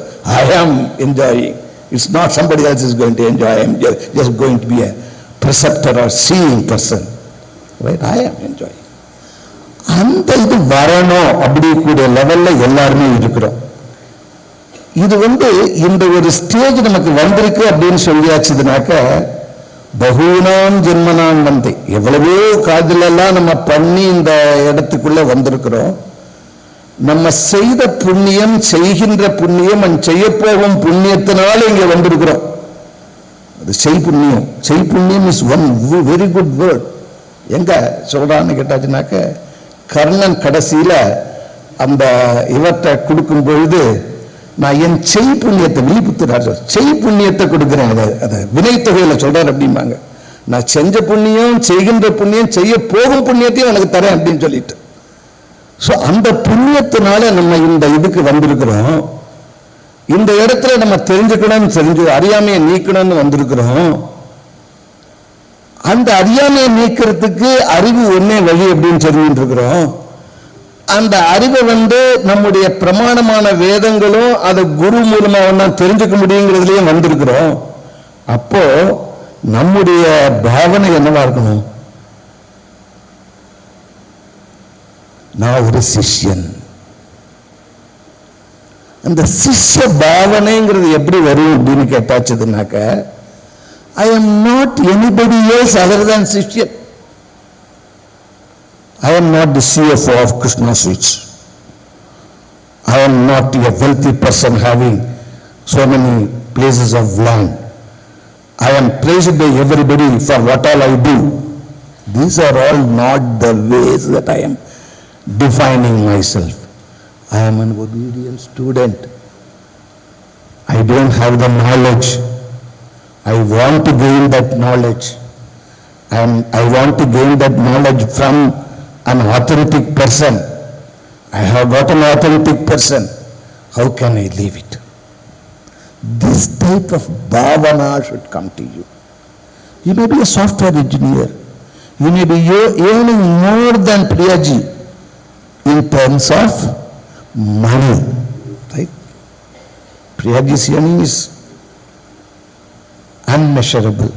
I am enjoying. It's not somebody else is going to enjoy. I am just going to be a preceptor or seeing person, right? I am enjoying. அந்த இது வரணும் அப்படி கூடிய லெவல்ல எல்லாருமே இருக்கிறோம். இது இந்த ஒரு ஸ்டேஜ் நமக்கு வந்திருக்கு அப்படின்னு சொல்லியாச்சுனாக்க பகூனாம் ஜென்மனாம் வந்தே. எவ்வளவோ காதலெல்லாம் நம்ம பண்ணி இந்த இடத்துக்குள்ள வந்திருக்கிறோம். நம்ம செய்த புண்ணியம், செய்கின்ற புண்ணியம், செய்ய போகும் புண்ணியத்தினால இங்க வந்திருக்கிறோம். அது செய்புண்ணியம். செய்புண்ணியம் is one very good word. எங்க சொல்றான்னு கேட்டாச்சுனாக்க, கர்ணன் கடைசியில அந்த இவற்றை கொடுக்கும் பொழுது, நான் என் செய்புண்ணியத்தை விழிப்புத்துறாரு, செய்புண்ணியத்தை கொடுக்குறேன், அதை வினைத்தொகையில சொல்றாரு அப்படிம்பாங்க. நான் செஞ்ச புண்ணியம், செய்கின்ற புண்ணியம், செய்ய போகும் புண்ணியத்தையும் எனக்கு தரேன் அப்படின்னு சொல்லிட்டு. ஸோ அந்த புண்ணியத்தினால நம்ம இந்த இதுக்கு வந்திருக்கிறோம். இந்த இடத்துல நம்ம தெரிஞ்சுக்கணும், அறியாமையை நீக்கணும்னு வந்திருக்கிறோம். அந்த அறியாமையை நீக்கிறதுக்கு அறிவு ஒன்னே வழி அப்படின்னு சொல்லிட்டு இருக்கிறோம். அந்த அறிவை நம்முடைய பிரமாணமான வேதங்களும் அதை குரு மூலமா தெரிஞ்சுக்க முடியுங்கிறதுலயும் வந்திருக்கிறோம். அப்போ நம்முடைய பாவனை என்னவா இருக்கணும்? நான் ஒரு சிஷ்யன். அந்த சிஷ்ய பாவனைங்கிறது எப்படி வரும் அப்படின்னு கேட்டாச்சுதுனாக்க, I am not anybody else other than சிஷ்யன். I am not the CFO of Krishna Sweets. I am not a wealthy person having so many places of land. I am praised by everybody for what all I do. These are all not the ways that I am defining myself. I am an obedient student. I don't have the knowledge. I want to gain that knowledge. I want to gain that knowledge from an authentic person. I have got an authentic person. How can I leave it? This type of bhavana should come to you. You may be a software engineer. You may be earning more than Priyaji in terms of money. Right? Priyaji's earning is unmeasurable.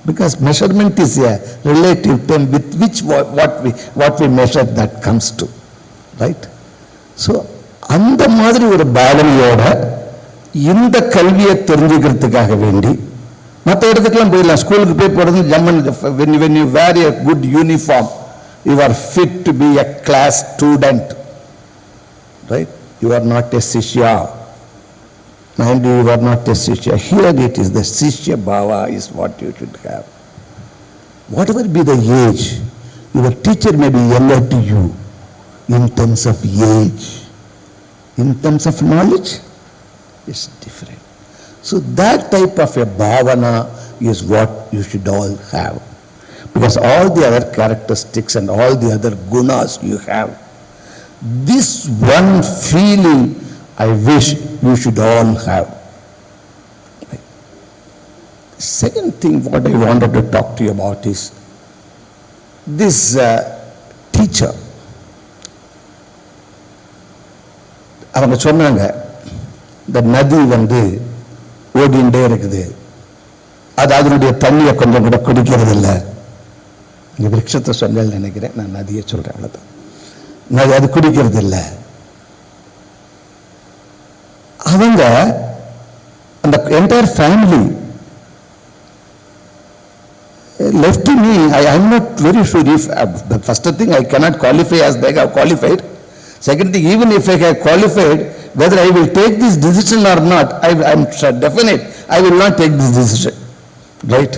Because measurement is a relative term with which what we measure that comes to. Right? So, அந்த மாதிரி ஒரு பாவனையோட இந்த கல்வியை தெரிஞ்சுக்கிறதுக்காக வேண்டி மற்ற இடத்துக்கெல்லாம் போயிடலாம். ஸ்கூலுக்கு போய் போகிறது ஜம்மன். when you wear a good uniform, you are fit to be a class student. Right? You are not a shishya. Mind you, you are not a shishya. Here it is the shishya bhava is what you should have. Whatever be the age, your teacher may be younger to you in terms of age. In terms of knowledge, it's different. So that type of a bhavana is what you should all have. Because all the other characteristics and all the other gunas you have, this one feeling I wish you should all have. Second thing what I wanted to talk to you about is this teacher. அவங்க சொன்னாங்க, இந்த நதி ஓடிண்டே இருக்குது, அது அதனுடைய தண்ணியை கொஞ்சம் கூட குடிக்கிறது இல்லை. இந்த விருட்சத்தை சொல்லல நினைக்கிறேன், நான் நதியை சொல்றேன், அவ்வளவுதான். அது குடிக்கிறது இல்லை. அவங்க அந்த entire family left to me. I am not very sure if the first thing I cannot qualify as they have qualified. Second thing, even if I have qualified, whether I will take this decision or not, I am definite I will not take this decision. Right?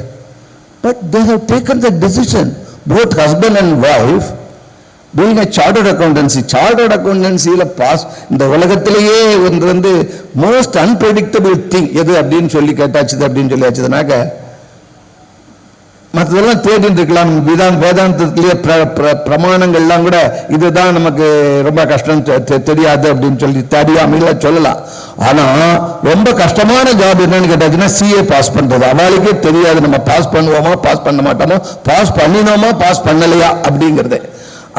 But they have taken the decision, both husband and wife, doing a chartered accountancy. Chartered accountancy pass இந்த உலகத்திலேயே most unpredictable thing எது அப்படின்னு சொல்லி கேட்டாச்சு அப்படின்னு சொல்லி ஆச்சுதுனாக்க, மற்றதெல்லாம் தேடிட்டு இருக்கலாம். வேதாந்தத்திலேயே பிரமாணங்கள்லாம் கூட இதுதான் நமக்கு ரொம்ப கஷ்டம் தெரியாது அப்படின்னு சொல்லி தெரியாமல சொல்லலாம். ஆனா ரொம்ப கஷ்டமான ஜாப் என்னன்னு கேட்டாச்சுன்னா சிஏ பாஸ் பண்றது. அவளுக்கே தெரியாது நம்ம பாஸ் பண்ணுவோமா பாஸ் பண்ண மாட்டோமோ, பாஸ் பண்ணினோமா பாஸ் பண்ணலையா அப்படிங்கிறது.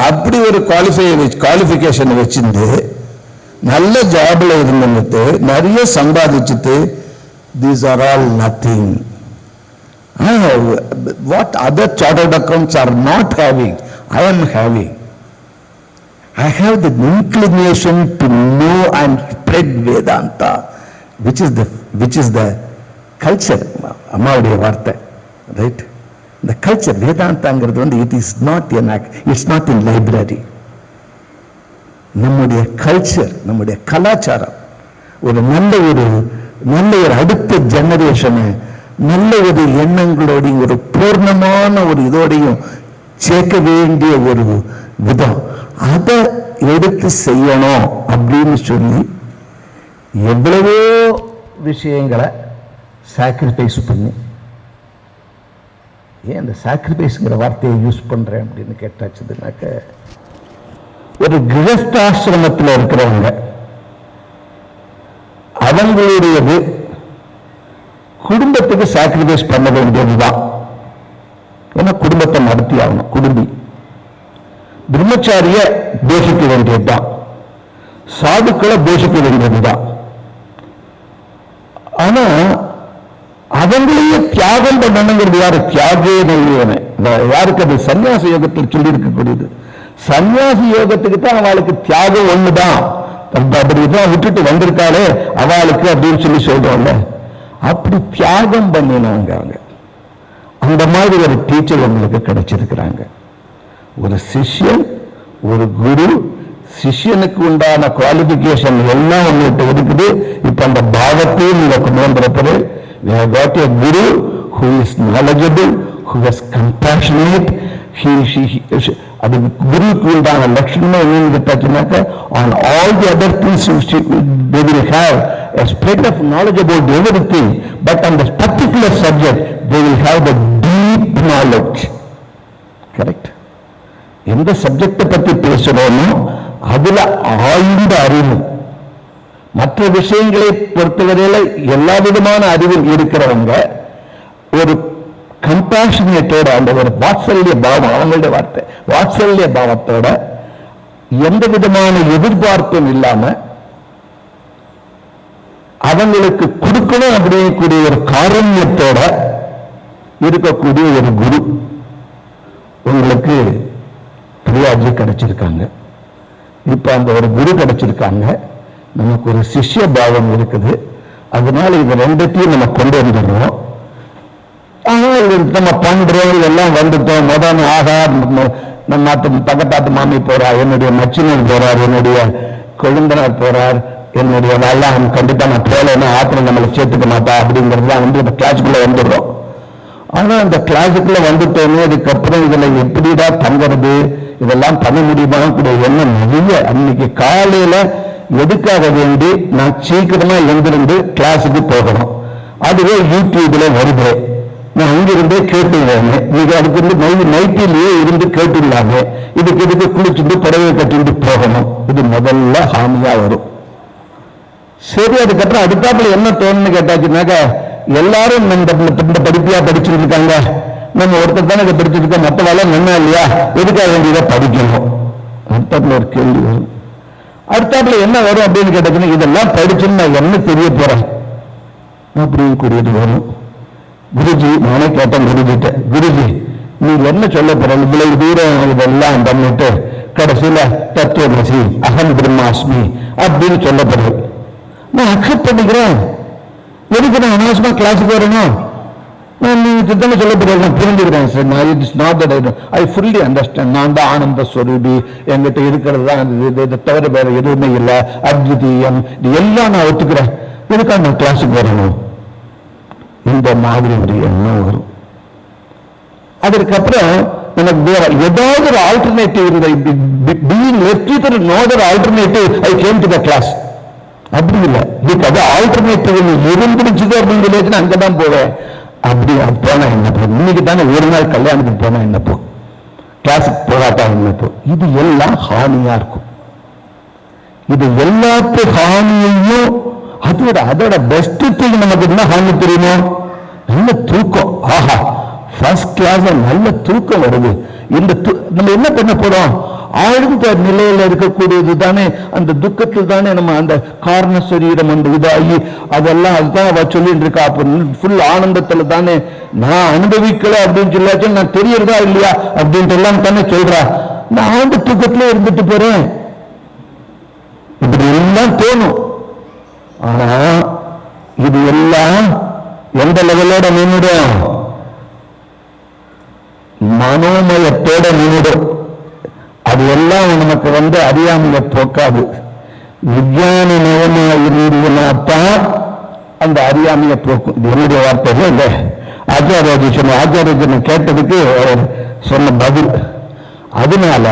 அப்படி ஒரு குவாலிஃபிகேஷன் வச்சுட்டு நல்ல ஜாப்ல இருந்துட்டு நிறைய சம்பாதிச்சுட்டு, these are all nothing. What other chartered accounts are not having, I am having. I have the inclination to know and spread Vedanta, which is the culture. அம்மாவுடைய வார்த்தை, right? இந்த கல்ச்சர் வேதாந்தாங்கிறது வந்து இட்ஸ் நாட் இன் லைப்ரரி. நம்முடைய culture, நம்முடைய கலாச்சாரம் ஒரு நல்ல ஒரு அடுத்த ஜெனரேஷனை நல்ல ஒரு எண்ணங்களோடையும் ஒரு பூர்ணமான ஒரு இதோடையும் சேர்க்க வேண்டிய ஒரு விதம், அதை எடுத்து செய்யணும் அப்படின்னு சொல்லி எவ்வளவோ விஷயங்களை சாக்ரிஃபைஸ் பண்ணி, ஏன் அந்த சாக்ரிஃபைஸ்ங்கிற வார்த்தையை யூஸ் பண்றேன் அப்படின்னு கேட்டாச்சுனாக்க, ஒரு கிரகஸ்தாசிரமத்தில் இருக்கிறவங்க அவங்களுடையது குடும்பத்துக்கு சாக்ரிஃபைஸ் பண்ண வேண்டியதுதான். ஏன்னா குடும்பத்தை நடத்தி ஆகணும். குடும்பி பிரம்மச்சாரிய போஷிக்க வேண்டியதுதான், சாதுக்களை போஷிக்க வேண்டியதுதான். ஆனா அவங்களையே தியாகம் பண்ணணுங்கிறது யாரு? தியாகே நல்வியவனை. யாருக்கு அது? சன்னியாச யோகத்தில் சொல்லி இருக்கக்கூடியது. சன்னியாசி யோகத்துக்கு தான் அவளுக்கு தியாகம் ஒண்ணுதான். அப்படிதான் விட்டுட்டு வந்திருக்காளே அவளுக்கு அப்படின்னு சொல்லி சொல்றோம்ல, அப்படி தியாகம் பண்ணினவங்க அவங்க. அந்த மாதிரி ஒரு டீச்சர் உங்களுக்கு கிடைச்சிருக்கிறாங்க. ஒரு சிஷ்யன், ஒரு குரு, சிஷ்யனுக்கு உண்டான குவாலிபிகேஷன் எல்லாம் உங்களுக்கு இருக்குது. இப்ப அந்த பாவத்தையும் நீங்க கொண்டு வந்திருப்பது. We have got a guru who is knowledgeable, who is compassionate. அது குருவுக்கு உண்டான லட்சணமே என்னன்னு கேட்டாச்சுனாக்க, on all the other things they will have a spread of knowledge about everything, but on this particular subject they will have the deep knowledge. Correct? எந்த சப்ஜெக்டை பத்தி பேசுறோமோ அதுல ஆழ்ந்த அறிவு. மற்ற விஷயங்களை பொறுத்தவரையில எல்லா விதமான அறிவில் இருக்கிறவங்க ஒரு கம்பேஷனேட்டோட, அந்த ஒரு வாத்சல்ய பாவம், அவங்களுடைய வார்த்தை வாத்சல்ய பாவத்தோட, எந்த விதமான எதிர்பார்ப்பும் இல்லாம அவங்களுக்கு கொடுக்கணும் அப்படிங்கக்கூடிய ஒரு காரண்யத்தோட இருக்கக்கூடிய ஒரு குரு உங்களுக்கு பிரியாஜி கிடைச்சிருக்காங்க. இப்ப அந்த ஒரு குரு கிடைச்சிருக்காங்க, நமக்கு ஒரு சிஷ்ய பாவம் இருக்குது. அதனால இது ரெண்டத்தையும் நம்ம கொண்டு வந்துடுறோம். நம்ம பண்றோம், எல்லாம் வந்துட்டோம். முதல்ல ஆகா, நம்ம பக்கத்தாத்து மாமி போறார், என்னுடைய மச்சினர் போறார், என்னுடைய கொழுந்தனர் போறார், என்னுடைய எல்லாம் கண்டிப்பா நான் போலன்னா ஆத்திரம் நம்மளை சேர்த்துக்க மாட்டா அப்படிங்கிறது வந்து இந்த கிளாஸுக்குள்ள வந்துடுறோம். ஆனா இந்த கிளாஸுக்குள்ள வந்துட்டோன்னே அதுக்கப்புறம் இதுல எப்படிதான் தங்குறது, இதெல்லாம் பண்ண முடியுமா கூட எண்ணம் நிறைய. அன்னைக்கு காலையில எதுக்காக வேண்டி நான் சீக்கிரமா எழுந்திருந்து கிளாஸுக்கு போகணும். அதுவே யூடியூப்ல வருது, நான் அங்கிருந்தே கேட்டுருவேன். நீங்க அதுக்கு வந்து நைட்டிலேயே இருந்து கேட்டுருலாமே, இதுக்கு குளிச்சுட்டு புடவை கட்டிட்டு போகணும். இது முதல்ல ஹாமியா வரும். சரி, அதுக்கப்புறம் அடுத்தாப்புல என்ன தோணுன்னு கேட்டாச்சுனாக்க, எல்லாரும் இந்த படிப்பையா படிச்சுட்டு இருக்காங்க, நம்ம ஒருத்தர் தானே இதை படிச்சிருக்கோம், மற்றவாள என்ன இல்லையா, எதுக்காக வேண்டியதை படிக்கணும். அடுத்தாப்புல ஒரு கேள்வி வரும். அடுத்தாப்புல என்ன வரும் அப்படின்னு கேட்டாச்சுன்னா, இதெல்லாம் படிச்சுன்னு நான் என்ன தெரிய போறேன் அப்படின்னு கூடியது வரும். குருஜி, நானே கேட்டேன் குருஜிட்ட, குருஜி நீங்க என்ன சொல்ல போற, இவ்வளவு தூரம் இதெல்லாம் பண்ணிட்டு கடைசியில தத்துவமசி அகம் பிரம்மாஸ்மி அப்படின்னு சொல்லப்படுது. நான் அக்செப்ட் பண்ணிக்கிறேன். எதுக்கு நான் அனாவசியமா கிளாஸுக்கு வரணும்? நான் நீங்க சித்தனை சொல்ல போறேன், நான் புரிஞ்சுக்கிறேன் சார். நான் it's not that I fully understand. நான் தான் ஆனந்த ஸ்வரூபி, என்கிட்ட இருக்கிறது தான் இதை தவிர வேற எதுவுமே இல்லை, அத்விதீயம், இது எல்லாம் நான் ஒத்துக்கிறேன். எதுக்காக நான் கிளாஸுக்கு வரணும்? இந்த மாதிரி ஒரு எண்ணம் வரும். அதுக்கப்புறம் எனக்கு வேற ஏதாவது ஒரு ஆல்டர்னேட்டிவ் இருந்த being left with no other alternative I came to the class. அப்படி இல்லை, இதுக்கு அது ஆல்டர்னேட்டிவ் இருந்துருச்சுது அப்படின்னு சொல்லி அங்கதான் போவேன். அப்படி போனா என்னப்போ, இன்னைக்கு தானே ஒரு நாள் கல்யாணத்துக்கு போனா என்னப்போ, கிளாஸுக்கு போகாட்டா என்னப்போ, இது எல்லாம் ஹானியா இருக்கும். இது எல்லாத்து ஹானியையும் அதோட பெஸ்ட் திங் நமக்கு என்ன ஹானி தெரியுமோ, நல்ல தூக்கம். ஆஹா, ஃபர்ஸ்ட் கிளாஸ் நல்ல தூக்கம் வருது. இந்த நம்ம என்ன பண்ண போறோம், ஆழ்ந்த நிலையில இருக்கக்கூடியது தானே, அந்த துக்கத்தில் தானே நம்ம அந்த காரண சரீரம் அந்த இதாகி அதெல்லாம் அதுதான் அவ சொல்லிட்டு இருக்கா. அப்ப ஃபுல் ஆனந்தத்துல தானே நான் அனுபவிக்கல அப்படின்னு சொல்லாச்சும் நான் தெரியறதா இல்லையா அப்படின்ட்டு எல்லாம் தானே சொல்றா. நான் ஆழ்ந்த தூக்கத்திலே இருந்துட்டு போறேன், இப்படி எல்லாம் தோணும். ஆனா இது எல்லாம் எந்த லெவலோட நின்றுடும், மனோமயத்தோட நின்றுடும். அது எல்லாம் நமக்கு அறியாமைய போக்காது. விஞ்ஞான நயமா இருந்ததுனாத்தான் அந்த அறியாமைய போக்கும். என்னுடைய வார்த்தைகள் இல்லை, ஆச்சாரியஜன் கேட்டதுக்கு அவர் சொன்ன பதில். அதனால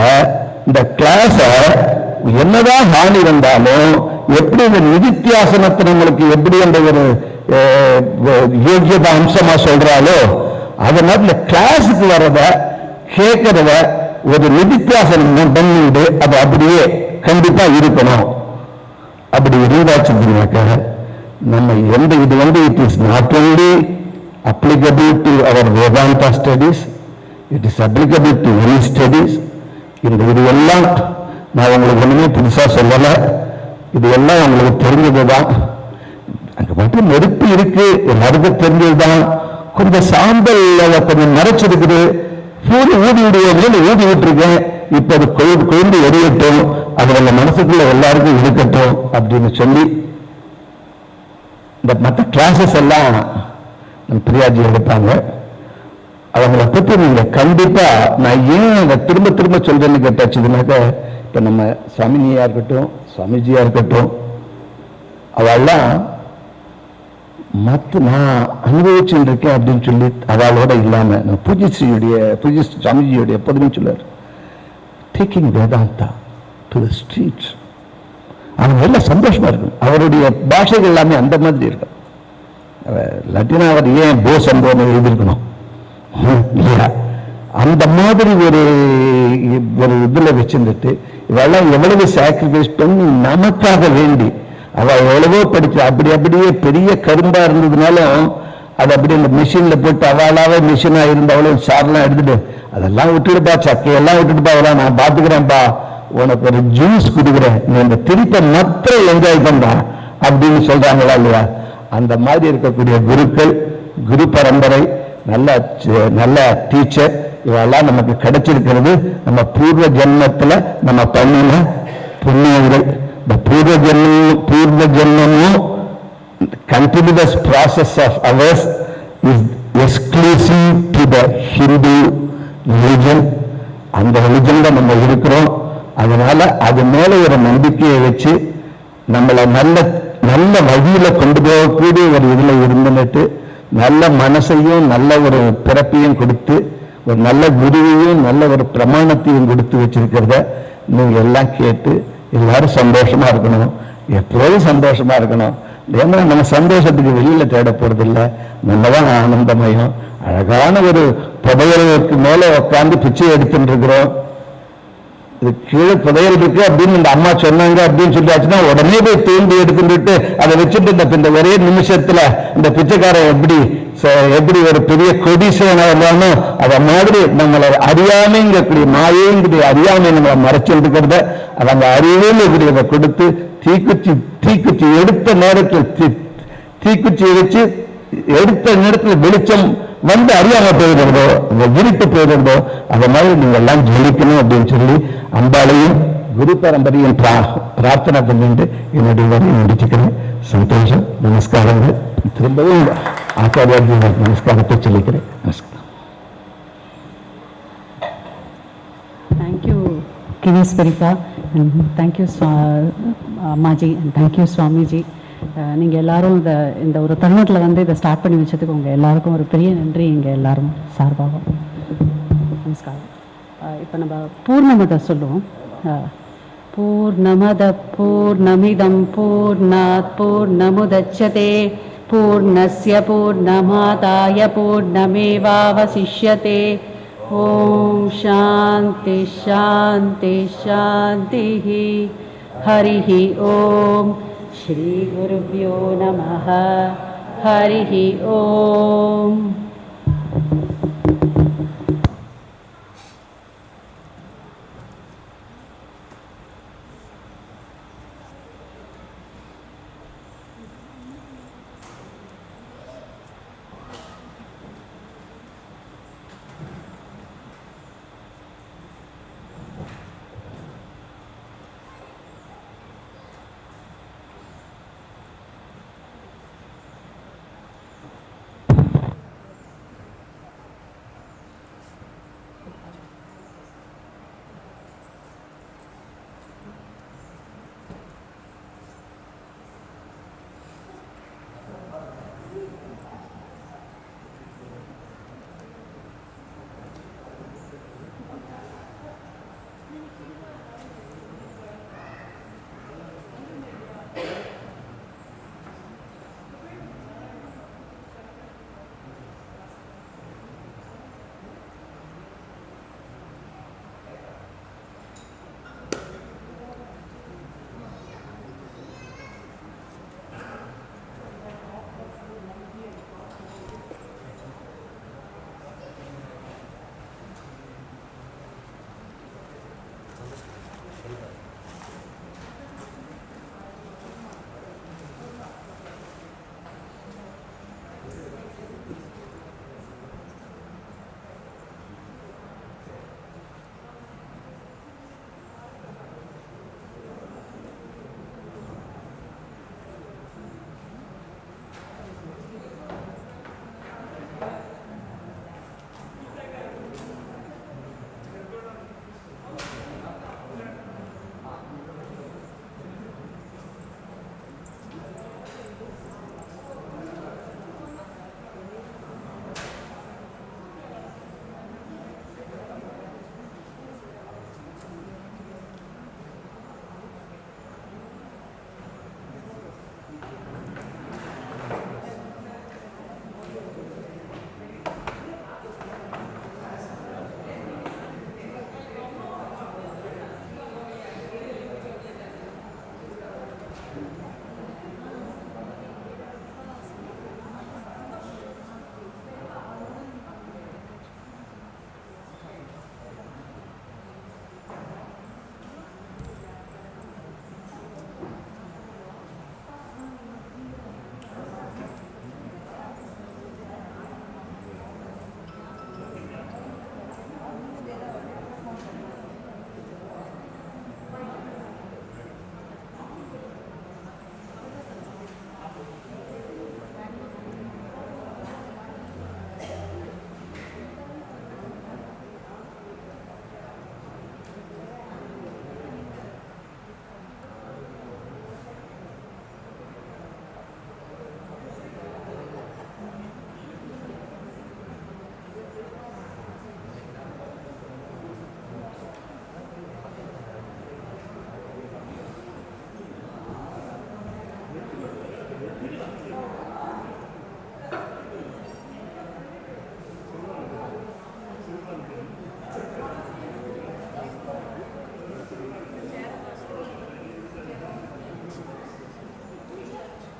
இந்த கிளாஸ என்னதான் ஹானி இருந்தாலும் எப்படி இந்த நிதித்தியாசனத்தை நம்மளுக்கு எப்படி அந்த ஒரு யோகியத அம்சமா சொல்றாலோ அதனால இந்த கிளாஸுக்கு வர்றத கேட்கறத ஒரு நிதித்தியாசனம் பண்ணிட்டு அது அப்படியே கண்டிப்பா இருக்கணும். அப்படி இருந்தாச்சுனாக்க நம்ம இது it is not only applicable to our Vedanta studies, it is applicable to any studies. இது எல்லாம் நான் உங்களுக்கு ஒண்ணுமே புதுசா சொல்லல, இது எல்லாம் உங்களுக்கு தெரிஞ்சதுதான். அங்க மட்டும் நெருப்பு இருக்கு, எல்லாருக்கும் தெரிஞ்சதுதான். கொஞ்சம் சாம்பல் கொஞ்சம் மறைச்சிருக்குது, ஊதி ஊதி விட்டுருக்கேன். இப்ப அது கொழுந்து எரியட்டும், அது நம்ம மனசுக்குள்ள எல்லாருக்கும் இருக்கட்டும் அப்படின்னு சொல்லி இந்த மற்ற கிளாஸஸ் எல்லாம் பிரியாஜி எடுப்பாங்க. அவங்களை பற்றி நீங்க கண்டிப்பா, நான் ஏன் அதை திரும்ப திரும்ப சொல்றேன்னு கேட்டாச்சுனாக்க, இப்ப நம்ம சுவாமினியா இருக்கட்டும், சுவாமிஜியா இருக்கட்டும், அவெல்லாம் மற்ற நான் அனுபவிச்சுட்டு இருக்கேன் அப்படின்னு சொல்லி அவளோட இல்லாம பூஜ்ய சுவாமிஜியுடைய எப்போதுமே சொல்லார், taking Vedanta to the streets. அவங்க எல்லாம் சந்தோஷமா இருக்கும். அவருடைய பாஷைகள் எல்லாமே அந்த மாதிரி இருக்கும். லட்டினா அவர் ஏன் போஸ் அந்தோன்னு எழுதியிருக்கணும் இல்லையா? அந்த மாதிரி ஒரு இதுல வச்சிருந்துட்டு இவெல்லாம் எவ்வளவு சாக்ரிஃபைஸ் பண்ணி நமக்காக வேண்டி, அவ எவ்வளவோ படிச்சு அப்படியே பெரிய கரும்பா இருந்ததுனாலும் அது அப்படி அந்த மிஷின்ல போட்டு அவளாவே மிஷினா இருந்தவளும் சாரெல்லாம் எடுத்துட்டு அதெல்லாம் விட்டுடுப்பா, சக்கையெல்லாம் விட்டுட்டுப்பா, அதெல்லாம் நான் பாத்துக்கிறேன்ப்பா, உனக்கு ஒரு ஜூஸ் கொடுக்குறேன், நீ அந்த திருப்ப மாத்திரம் என்ஜாய் பண்றா அப்படின்னு சொல்றாங்களா இல்லையா? அந்த மாதிரி இருக்கக்கூடிய குருக்கள், குரு பரம்பரை, நல்ல டீச்சர், இவெல்லாம் நமக்கு கிடைச்சிருக்கிறது நம்ம பூர்வ ஜென்மத்துல நம்ம பண்ணின புண்ணியங்கள். இந்த பூர்வ ஜென்மமும் continuous process of ours is exclusive to the Hindu religion. அந்த ரிலிஜன்ல நம்ம இருக்கிறோம். அதனால அது மேல ஒரு நம்பிக்கையை வச்சு நம்மளை நல்ல வழியில கொண்டு போகக்கூடிய ஒரு இதுல இருந்துட்டு நல்ல மனசையும் நல்ல ஒரு பிறப்பையும் கொடுத்து ஒரு நல்ல குருவையும் நல்ல ஒரு பிரமாணத்தையும் கொடுத்து வச்சிருக்கிறத நீங்க எல்லாம் கேட்டு எல்லாரும் சந்தோஷமா இருக்கணும், எப்போதும் சந்தோஷமா இருக்கணும். ஏன்னா நம்ம சந்தோஷத்துக்கு வெளியில தேட போறது இல்லை, நம்மதான் ஆனந்தமயம். அழகான ஒரு புதையலுக்கு மேல உட்காந்து பிச்சை எடுத்துட்டு இருக்கிறோம். இது கீழே புதையல் இருக்கு அப்படின்னு இந்த அம்மா சொன்னாங்க அப்படின்னு சொல்லியாச்சுன்னா உடனே போய் தூண்டி எடுத்துட்டு அதை வச்சுட்டு இந்த ஒரே நிமிஷத்துல இந்த பிச்சைக்காரன் எப்படி ஒரு பெரிய கொடிசேனா இல்லாமல் அதை மாதிரி நம்மளை அறியாமைங்கக்கூடிய மாயேங்கிற அறியாமை நம்மளை மறைச்சிருக்கிறத அதை அந்த அறிவில் இப்படி கொடுத்து தீக்குச்சி எடுத்த நேரத்தில் தீக்குச்சி வச்சு எடுத்த நேரத்தில் வெளிச்சம் அறியாம போயிருந்தோ இருட்டு போயிருந்தோ அதை மாதிரி நீங்க எல்லாம் ஜெயிக்கணும் அப்படின்னு சொல்லி அம்பாளையும் குரு பரம்பரையும் பிரார்த்தனை பண்ணிட்டு என்னுடைய வரையை முடிச்சுக்கிறேன். சந்தோஷம். நமஸ்காரங்கள். திரும்பவும் ஆச்சாரியாஜி நமஸ்காரத்தை சொல்லிக்கிறேன். நமஸ்காரம். தேங்க்யூ கிரீஸ்வரிப்பா, thank you Ammaji, and thank you Swamiji. நீங்கள் எல்லாரும் இந்த ஒரு தருணத்தில் இதை ஸ்டார்ட் பண்ணி வச்சதுக்கு உங்கள் எல்லாருக்கும் ஒரு பெரிய நன்றி எங்கள் எல்லாரும் சார்பாக. நமஸ்காரம். இப்போ நம்ம பூர்ணமத சொல்லுவோம். பூர்ணமத பூர்ணமிதம் பூர்ணாத் பூர்ணமுதச்யதே பூர்ணஸ்ய பூர்ணமாதாய பூர்ணமேவாவசிஷ்யதே. ஓம் சாந்தி சாந்தி சாந்தி. ஹரிஹி ஓம். श्री गुरुभ्यो नमः. हरिः ओम.